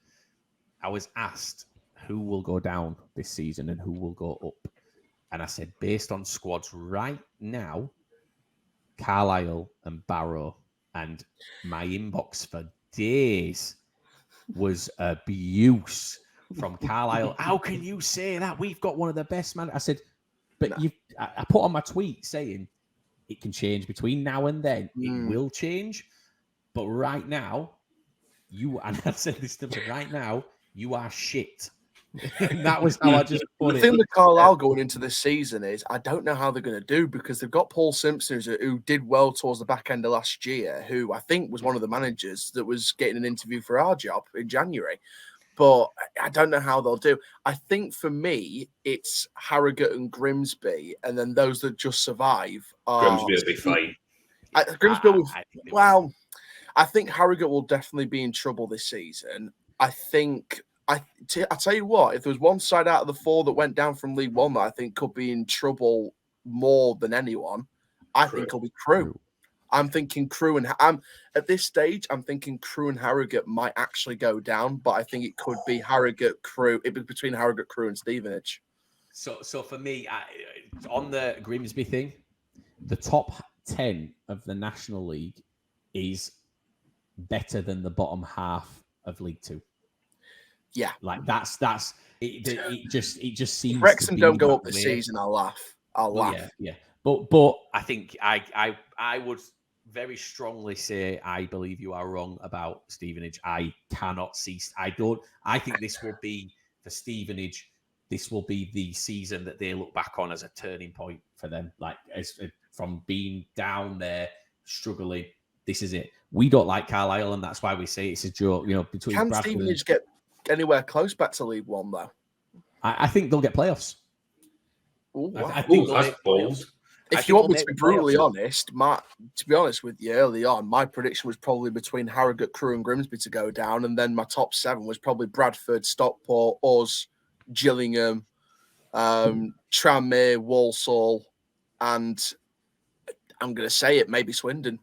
I was asked who will go down this season and who will go up. And I said, based on squads right now, Carlisle and Barrow, and my inbox for days was abuse from Carlisle. How can you say that? We've got one of the best man. I said, but I put on my tweet saying it can change between now and then. It will change. But right now, and I said this to them, right now, you are shit. That was how I just put The it. thing with Carlisle going into this season is I don't know how they're going to do because they've got Paul Simpson who did well towards the back end of last year, who I think was one of the managers that was getting an interview for our job in January. But I don't know how they'll do. I think for me, it's Harrogate and Grimsby, and then those that just survive are... Grimsby will be fine. Grimsby will... Well, I think Harrogate will definitely be in trouble this season. I think... I tell you what, if there was one side out of the 4 that went down from League One that I think could be in trouble more than anyone, I think it'll be Crewe. I'm thinking Crewe and at this stage, I'm thinking Crewe and Harrogate might actually go down, but I think it could be Harrogate, Crewe. It'd be between Harrogate, Crewe, and Stevenage. So for me, on the Grimsby thing, the top 10 of the National League is better than the bottom half of League Two. Yeah, like that's it. It just seems. Wrexham don't go up this season. I'll laugh. Yeah. But I think I would very strongly say I believe you are wrong about Stevenage. I cannot see. I think this will be for Stevenage. This will be the season that they look back on as a turning point for them. Like as from being down there, struggling. This is it. We don't like Carlisle, and that's why we say it's a joke. You know, between can Bradford Stevenage get anywhere close back to League One though? I think they'll get playoffs. Ooh, wow. I think that's bold. If you want me to be brutally honest, to be honest with you, early on, my prediction was probably between Harrogate, Crewe, and Grimsby to go down, and then my top 7 was probably Bradford, Stockport, us, Gillingham, Tranmere, Walsall, and I'm going to say it, maybe Swindon.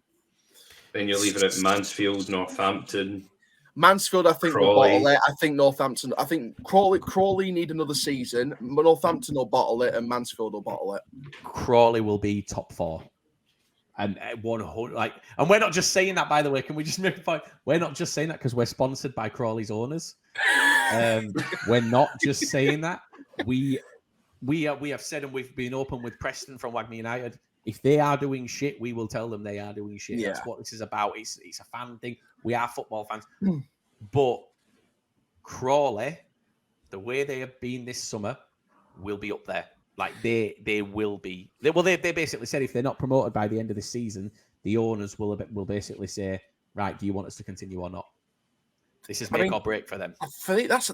Then you're leaving it Mansfield, Northampton. Mansfield, I think, will Crawley. bottle it. I think Northampton. I think Crawley need another season. Northampton will bottle it, and Mansfield will bottle it. Crawley will be top 4, and 100. And we're not just saying that, by the way. Can we just make a point? We're not just saying that because we're sponsored by Crawley's owners. We're not just saying that. We have said, and we've been open with Preston from Wagner United. If they are doing shit, we will tell them they are doing shit. Yeah. That's what this is about. It's a fan thing. We are football fans. But Crawley, the way they have been this summer, will be up there. Like they will be. They basically said if they're not promoted by the end of the season, the owners will basically say, right, do you want us to continue or not? This is make or break for them. For me, that's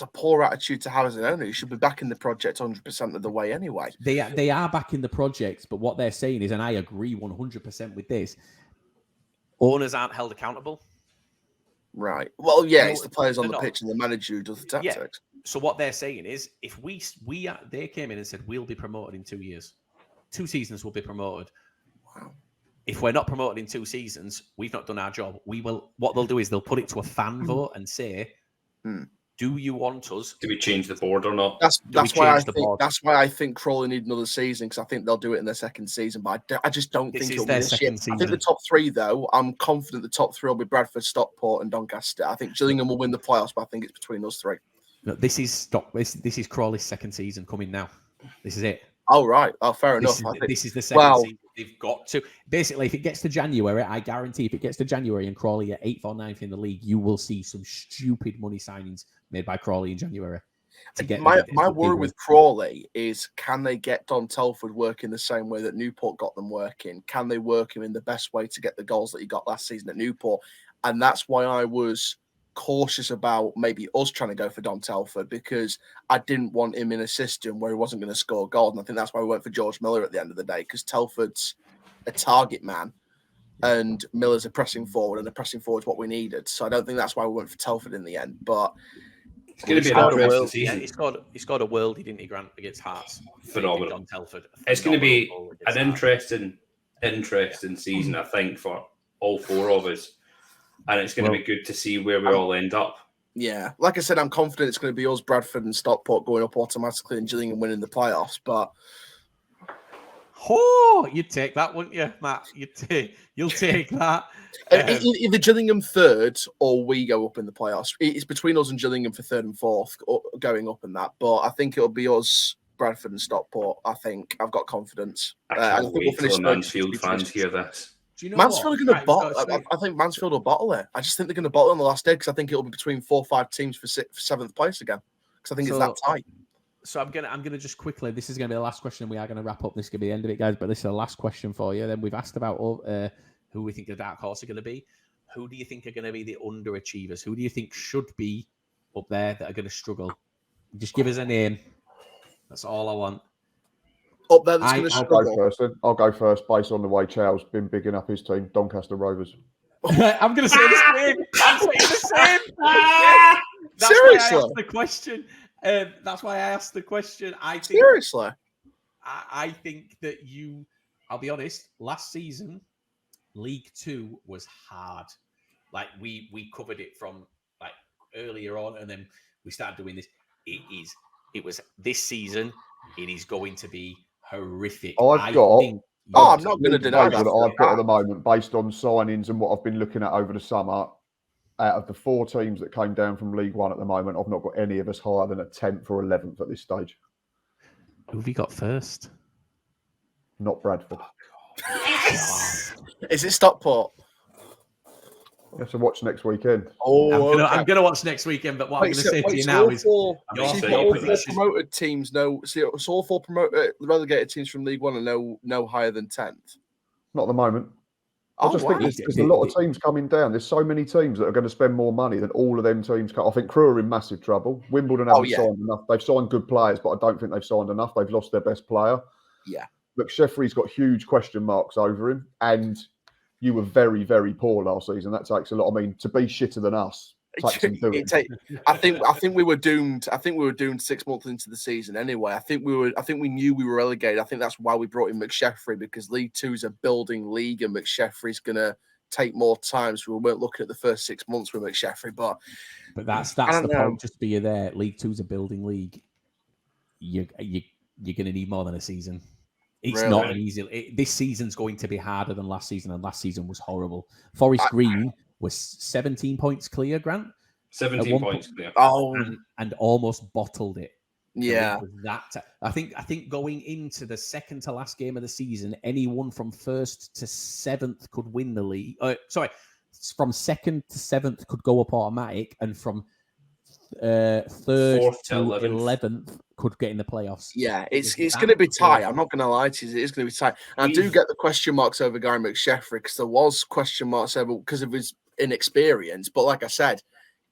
a poor attitude to have as an owner. You should be backing the project 100% of the way anyway. They are backing the project, but what they're saying is, and I agree 100% with this, owners aren't held accountable. Right. Well, yeah, it's the players on the pitch and the manager who does the tactics. Yeah. So what they're saying is, if they came in and said we'll be promoted in 2 years, 2 seasons will be promoted. Wow. If we're not promoted in 2 seasons, we've not done our job. We will. What they'll do is they'll put it to a fan vote and say, "Do you want us? Do we change the board or not?" That's why I think Crawley need another season because I think they'll do it in their second season. But I just don't think it'll be this year. I think the top 3 though. I'm confident the top 3 will be Bradford, Stockport, and Doncaster. I think Gillingham will win the playoffs, but I think it's between those 3. No, this is Crawley's second season coming now. This is it. Oh, right. Oh, fair enough. This is the second season. They've got to. Basically, if it gets to January, I guarantee if it gets to January and Crawley are 8th or 9th in the league, you will see some stupid money signings made by Crawley in January. My worry with Crawley is, can they get Don Telford working the same way that Newport got them working? Can they work him in the best way to get the goals that he got last season at Newport? And that's why I was cautious about maybe us trying to go for Don Telford, because I didn't want him in a system where he wasn't going to score goals. And I think that's why we went for George Miller at the end of the day, because Telford's a target man and Miller's a pressing forward, and the pressing forward is what we needed. So I don't think that's why we went for Telford in the end. But it's going to be an interesting season. He scored a worldie, didn't he, Grant, against Hearts? Phenomenal. Don Telford. It's going to be an interesting season, I think, for all 4 of us. And it's going to be good to see where we all end up. Yeah. Like I said, I'm confident it's going to be us, Bradford and Stockport going up automatically and Gillingham winning the playoffs. But you'd take that, wouldn't you, Matt? You'll take that. Either Gillingham 3rd or we go up in the playoffs. It's between us and Gillingham for 3rd and 4th going up in that. But I think it'll be us, Bradford and Stockport. I think I've got confidence. I think wait till the Mansfield fans hear this. Do you know Mansfield are going to bottle. I think Mansfield will bottle it. I just think they're going to bottle on the last day because I think it'll be between 4 or 5 teams for 7th place again. because I think it's that tight. So I'm gonna just quickly. This is gonna be the last question. We are gonna wrap up. This is gonna be the end of it, guys. But this is the last question for you. Then we've asked about who we think the dark horse are gonna be. Who do you think are gonna be the underachievers? Who do you think should be up there that are gonna struggle? Just give us a name. That's all I want. Up there that's gonna struggle. I'll go first based on the way Chow's been bigging up his team, Doncaster Rovers. I'm gonna say the same. I'm saying the same. That's Seriously? why I asked the question. That's why I asked the question. I think Seriously, I think that I'll be honest. Last season, League Two was hard. Like we covered it from like earlier on, and then we started doing this. It was this season. It is going to be horrific. I'm not going to deny that. I've got at the moment, based on signings and what I've been looking at over the summer. Out of the 4 teams that came down from League One at the moment, I've not got any of us higher than a 10th or 11th at this stage. Who have you got first? Not Bradford. Is it Stockport? You have to watch next weekend. I'm going to watch next weekend, but what I'm going to say to you now is... all 4 promoted teams all 4 relegated teams from League One are no higher than 10th? Not at the moment. I just think there's a lot of teams coming down. There's so many teams that are going to spend more money than all of them teams. I think Crewe are in massive trouble. Wimbledon haven't signed enough. They've signed good players, but I don't think they've signed enough. They've lost their best player. Yeah. McSheffrey's got huge question marks over him, and you were very, very poor last season. That takes a lot. I mean, to be shitter than us takes some doing. I think we were doomed. I think we were doomed 6 months into the season anyway. I think we knew we were relegated. I think that's why we brought in McSheffrey, because League Two is a building league, and McSheffrey's gonna take more time. So we weren't looking at the first 6 months with McSheffrey, but that's the point. Just be there. League Two is a building league. You're gonna need more than a season. It's really? Not an easy. This season's going to be harder than last season, and last season was horrible. Forest Green was 17 points clear, Grant. 17 points clear. And almost bottled it. Yeah. I think going into the second to last game of the season, anyone from 1st to 7th could win the league. From 2nd to 7th could go up automatic, and from 3rd to 11th could get in the playoffs. Yeah, it's going to be tight. I'm not going to lie to you. It is going to be tight. And I do get the question marks over Gary McSheffrey, because there was question marks over because of his inexperience. But like I said,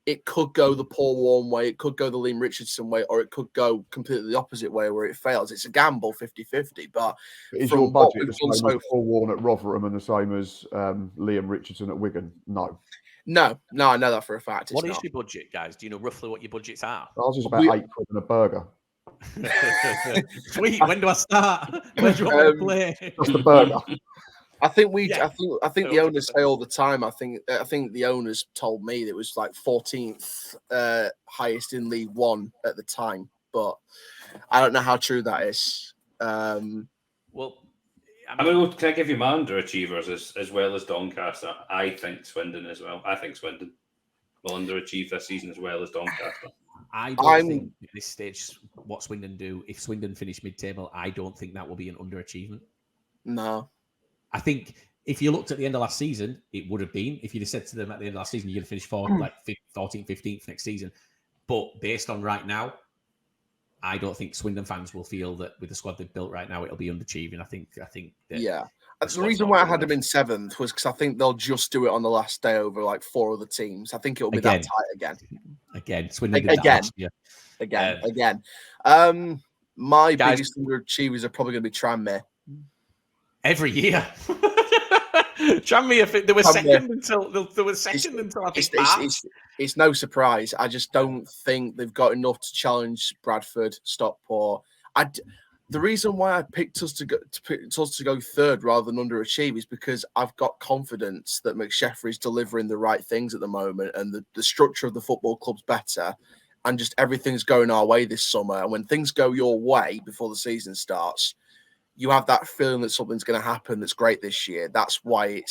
it could go the Paul Warren way, it could go the Liam Richardson way, or it could go completely the opposite way where it fails. It's a gamble, 50-50. But is your budget the same as Paul Warren at Rotherham and the same as Liam Richardson at Wigan? No. No, I know that for a fact. What is your budget, guys? Do you know roughly what your budgets are? Ours is about £8 and a burger. Sweet. When do I start? Where do you want me to play? Just a burger. I think the owners say all the time. I think the owners told me that it was like 14th highest in League One at the time, but I don't know how true that is. Can I give you my underachievers as well as Doncaster? I think Swindon as well. I think Swindon will underachieve this season as well as Doncaster. I don't think at this stage what Swindon do, if Swindon finish mid-table, I don't think that will be an underachievement. No. I think if you looked at the end of last season, it would have been. If you'd have said to them at the end of last season, you're going to finish 14th, 15th next season. But based on right now, I don't think Swindon fans will feel that with the squad they've built right now, it'll be underachieving. I think. The reason why I had them in 7th was because I think they'll just do it on the last day over like 4 other teams. I think it'll be that tight again. Swindon did that last year. Again. My biggest underachievers are probably going to be Tranmere. Every year. Tranmere, they were second until I think it's no surprise. I just don't think they've got enough to challenge Bradford, Stockport. The reason why I picked us to go third rather than underachieve is because I've got confidence that McSheffrey's delivering the right things at the moment, and the structure of the football club's better, and just everything's going our way this summer. And when things go your way before the season starts, you have that feeling that something's going to happen that's great this year. That's why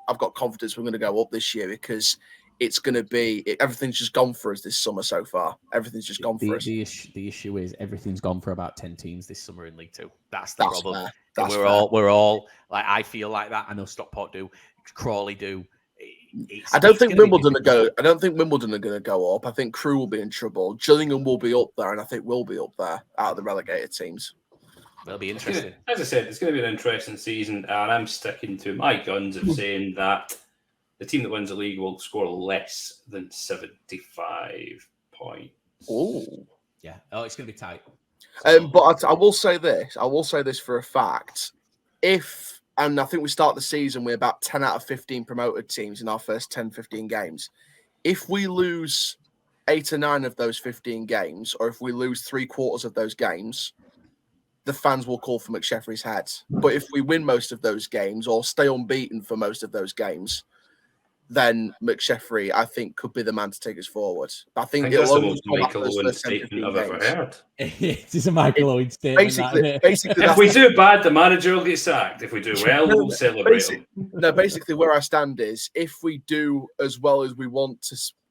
I've got confidence we're going to go up this year, because it's going to be everything's just gone for us this summer so far. Everything's just gone for us. The issue is everything's gone for about 10 teams this summer in League Two. That's the problem. We're all like, I feel like that. I know Stockport do, Crawley do. I don't think Wimbledon are going. I don't think Wimbledon are going to go up. I think Crewe will be in trouble. Gillingham will be up there, and I think we'll be up there out of the relegated teams. It'll be interesting. As I said, it's going to be an interesting season, and I'm sticking to my guns of saying that the team that wins the league will score less than 75 points. Oh, yeah. Oh, it's going to be tight. But I will say this. I will say this for a fact. And I think we start the season with about 10 out of 15 promoted teams in our first 10, 15 games. If we lose 8 or 9 of those 15 games, or if we lose 3/4 of those games, the fans will call for McSheffrey's head. But if we win most of those games or stay unbeaten for most of those games, then McSheffrey, I think, could be the man to take us forward. I think that's it'll the only most come Michael after those Owen first 10, statement 15 I've ever games. heard. It is a Michael Owen statement. Basically, If we do bad, the manager will get sacked. If we do well, we'll celebrate him. Basically, where I stand is if we do as well as we want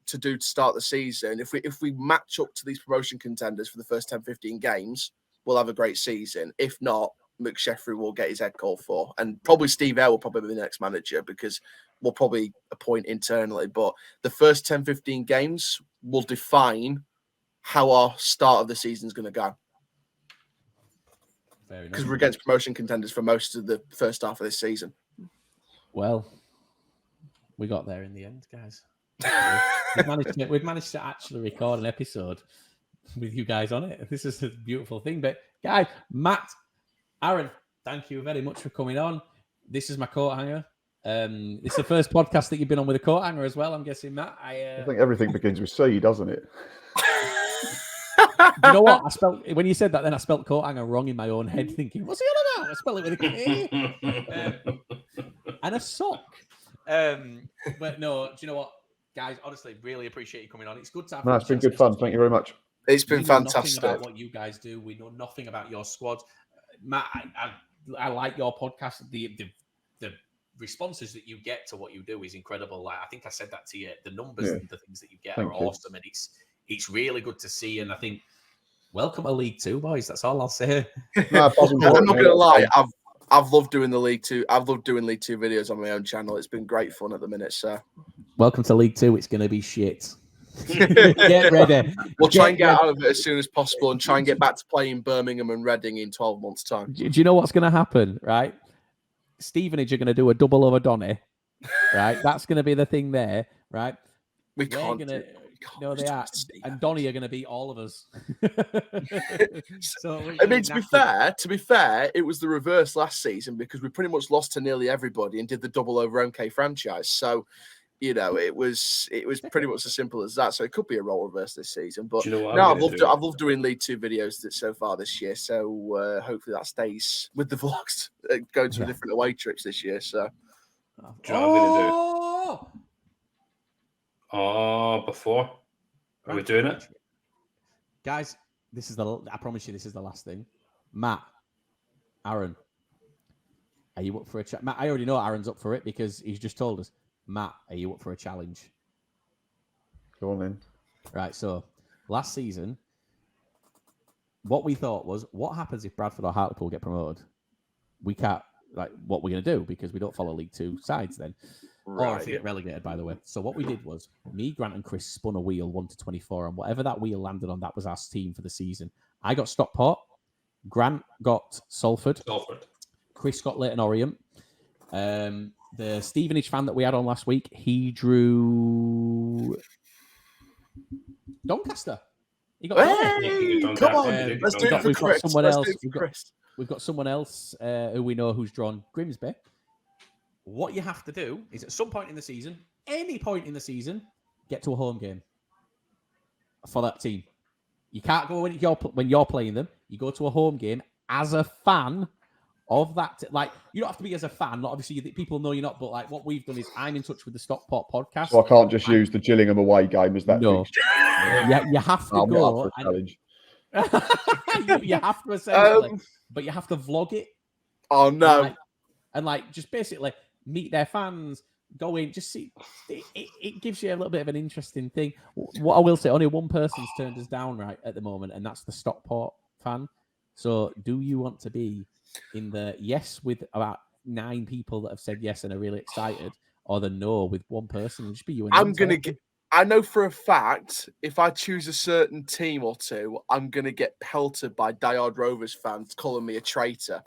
to do to start the season, if we match up to these promotion contenders for the first 10, 15 games, we'll have a great season. If not, McSheffrey will get his head called for. And probably Steve Eyre will probably be the next manager because we'll probably appoint internally. But the first 10, 15 games will define how our start of the season is going to go. Because we're against promotion contenders for most of the first half of this season. Well, we got there in the end, guys. We've managed to actually record an episode with you guys on it. This is a beautiful thing. But guys, Matt, Aaron, thank you very much for coming on. This is my coat hanger. It's the first podcast that you've been on with a coat hanger as well, I'm guessing, Matt. I think everything begins with C, doesn't it? You know what? When you said that, then I spelt coat hanger wrong in my own head, thinking, what's he on about? I spelled it with a K. And a sock. But no, do you know what? Guys, honestly, really appreciate you coming on. It's good to have you. No, it's been good fun. Thank you very much. It's been fantastic. Nothing about what you guys do. We know nothing about your squad. Matt, I like your podcast. The responses that you get to what you do is incredible. Like I think I said that to you. The numbers and the things that you get are awesome, and it's really good to see. And I think welcome to League Two, boys. That's all I'll say. No, I'm not going to lie. I've loved doing the League Two. I've loved doing League Two videos on my own channel. It's been great fun at the minute, so. Welcome to League Two. It's going to be shit. Get ready. We'll try and get out of it as soon as possible and try and get back to playing Birmingham and Reading in 12 months' time. Do you know what's going to happen, right? Stevenage are going to do a double over Donny, right? That's going to be the thing there, right? We can't. No, they are. And Donny are going to beat all of us. So I mean, to be fair, it was the reverse last season because we pretty much lost to nearly everybody and did the double over MK franchise. So, you know, it was pretty much as simple as that. So it could be a role reverse this season. But I've loved doing League Two videos so far this year. So hopefully that stays with the vlogs going to different away trips this year. So, before are we doing it, guys? I promise you, this is the last thing. Matt, Aaron, are you up for a chat? Matt, I already know Aaron's up for it because he's just told us. Matt, are you up for a challenge? Go on then. Right, so last season, what we thought was, what happens if Bradford or Hartlepool get promoted? We can't, what we're going to do because we don't follow League Two sides then. Right. Or if they get relegated, by the way. So what we did was, me, Grant, and Chris spun a wheel 1 to 24, and whatever that wheel landed on, that was our team for the season. I got Stockport, Grant got Salford, Chris got Leyton Orient. The Stevenage fan that we had on last week, he drew Doncaster. He got come on, let's do it for Chris. Someone else. We've got someone else who we know who's drawn Grimsby. What you have to do is at some point in the season, any point in the season, get to a home game for that team. You can't go when you're playing them. You go to a home game as a fan of that. You don't have to be as a fan. Not obviously people know you're not, but what we've done is I'm in touch with the Stockport podcast. So I can't just use the Gillingham away game as that. No, you have to go. Challenge. You have to essentially, but you have to vlog it. Oh no! And just basically meet their fans, go in, just see. It gives you a little bit of an interesting thing. What I will say, only one person's turned us down right at the moment, and that's the Stockport fan. So, do you want to be in the yes with about 9 people that have said yes and are really excited, or the no with one person. It'll just be you and I'm them gonna talking. get. I know for a fact if I choose a certain team or two, I'm gonna get pelted by diehard Rovers fans calling me a traitor.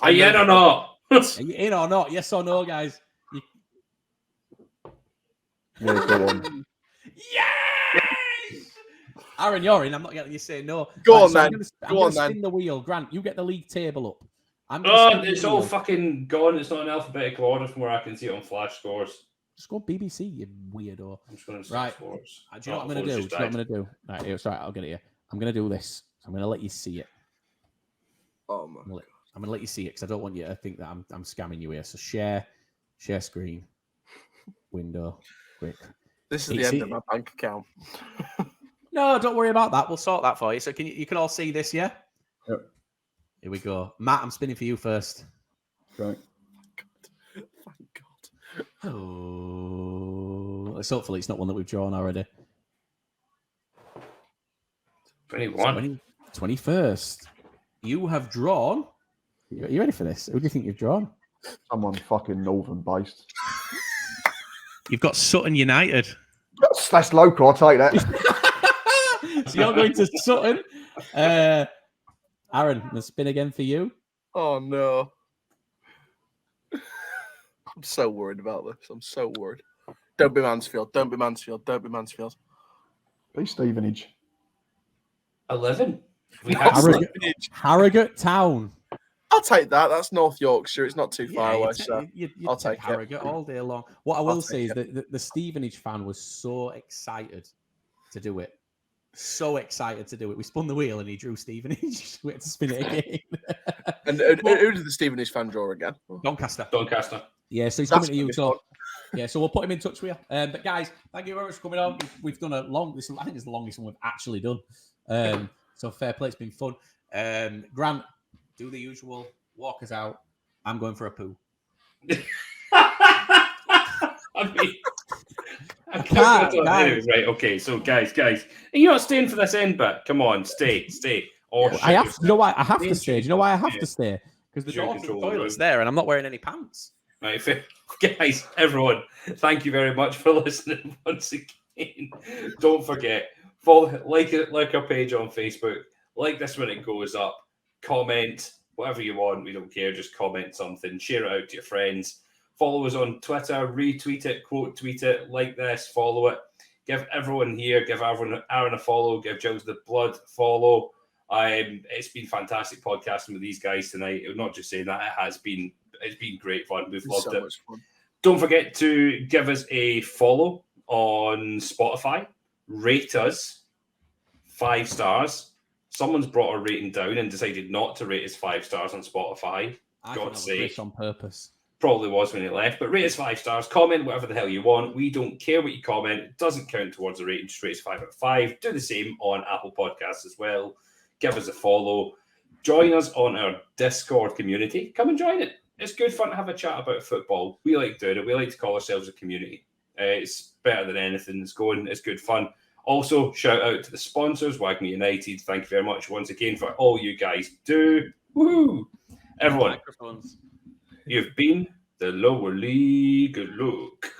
Are you in or not? Are you in or not? Yes or no, guys? Yeah, go on. Yes! Aaron, you're in. I'm not getting you say no. Go on, so then. I'm going to spin the wheel. Grant, you get the league table up. I'm going Oh, to spin it's the all wheel. fucking gone. It's not in alphabetical order from where I can see it on Flash Scores. Just go BBC, you weirdo. I'm just going to Right. Sports. Do you know what I'm going to do? Do you know what I'm going to do? Right, it's right. I'll get it here. I'm going to do this. I'm going to let you see it. Oh my! I'm going to let you see it because I don't want you to think that I'm scamming you here. So share screen, window, quick. This is the end of my bank account. No, don't worry about that. We'll sort that for you. So you can all see this, yeah? Yep. Here we go. Matt, I'm spinning for you first. Right. Thank God. Oh, hopefully it's not one that we've drawn already. 21. 21st. You have drawn. You ready for this? Who do you think you've drawn? Someone fucking northern based. You've got Sutton United. That's local, I'll take that. So you're going to Sutton. Aaron, I'm going to spin again for you. Oh no! I'm so worried about this. I'm so worried. Don't be Mansfield. Don't be Mansfield. Don't be Mansfield. Be Stevenage. 11. Harrogate Town. I'll take that. That's North Yorkshire. It's not too far away. So I'll take Harrogate all day long. What I will say is that the Stevenage fan was so excited to do it. So excited to do it. We spun the wheel and he drew Stevenage. We had to spin it again. And who did the Stevenage fan draw again? Doncaster. Yeah, so he's coming to you. So yeah, so we'll put him in touch with you. But guys, thank you very much for coming on. We've done a long. I think it's the longest one we've actually done. So fair play. It's been fun. Grant, do the usual. Walk us out. I'm going for a poo. I can't. Right, okay. So, guys, are you not staying for this end bit? Come on, stay. Or I have. You know why I have to stay? Do you know why I have to stay? Because the door to the toilet's there, and I'm not wearing any pants. Right, guys, everyone, thank you very much for listening once again. Don't forget, follow, like our page on Facebook, like this when it goes up, comment whatever you want. We don't care. Just comment something, share it out to your friends. Follow us on Twitter, retweet it, quote tweet it, like this, follow it. Give everyone here, give Aaron a follow, give Jules the Blood a follow. It's been fantastic podcasting with these guys tonight. I'm not just saying that, it's been great fun. We've loved it. Much fun. Don't forget to give us a follow on Spotify. Rate us 5 stars. Someone's brought our rating down and decided not to rate us 5 stars on Spotify. God's sake. On purpose. Probably was when he left, but rate us 5 stars. Comment whatever the hell you want. We don't care what you comment. It doesn't count towards the rating. Just rate us 5 out of 5. Do the same on Apple Podcasts as well. Give us a follow. Join us on our Discord community. Come and join it. It's good fun to have a chat about football. We like doing it. We like to call ourselves a community. It's better than anything that's going. It's good fun. Also, shout out to the sponsors, Wagme United. Thank you very much once again for all you guys do. Woohoo! Everyone, you've been the Lower League Look.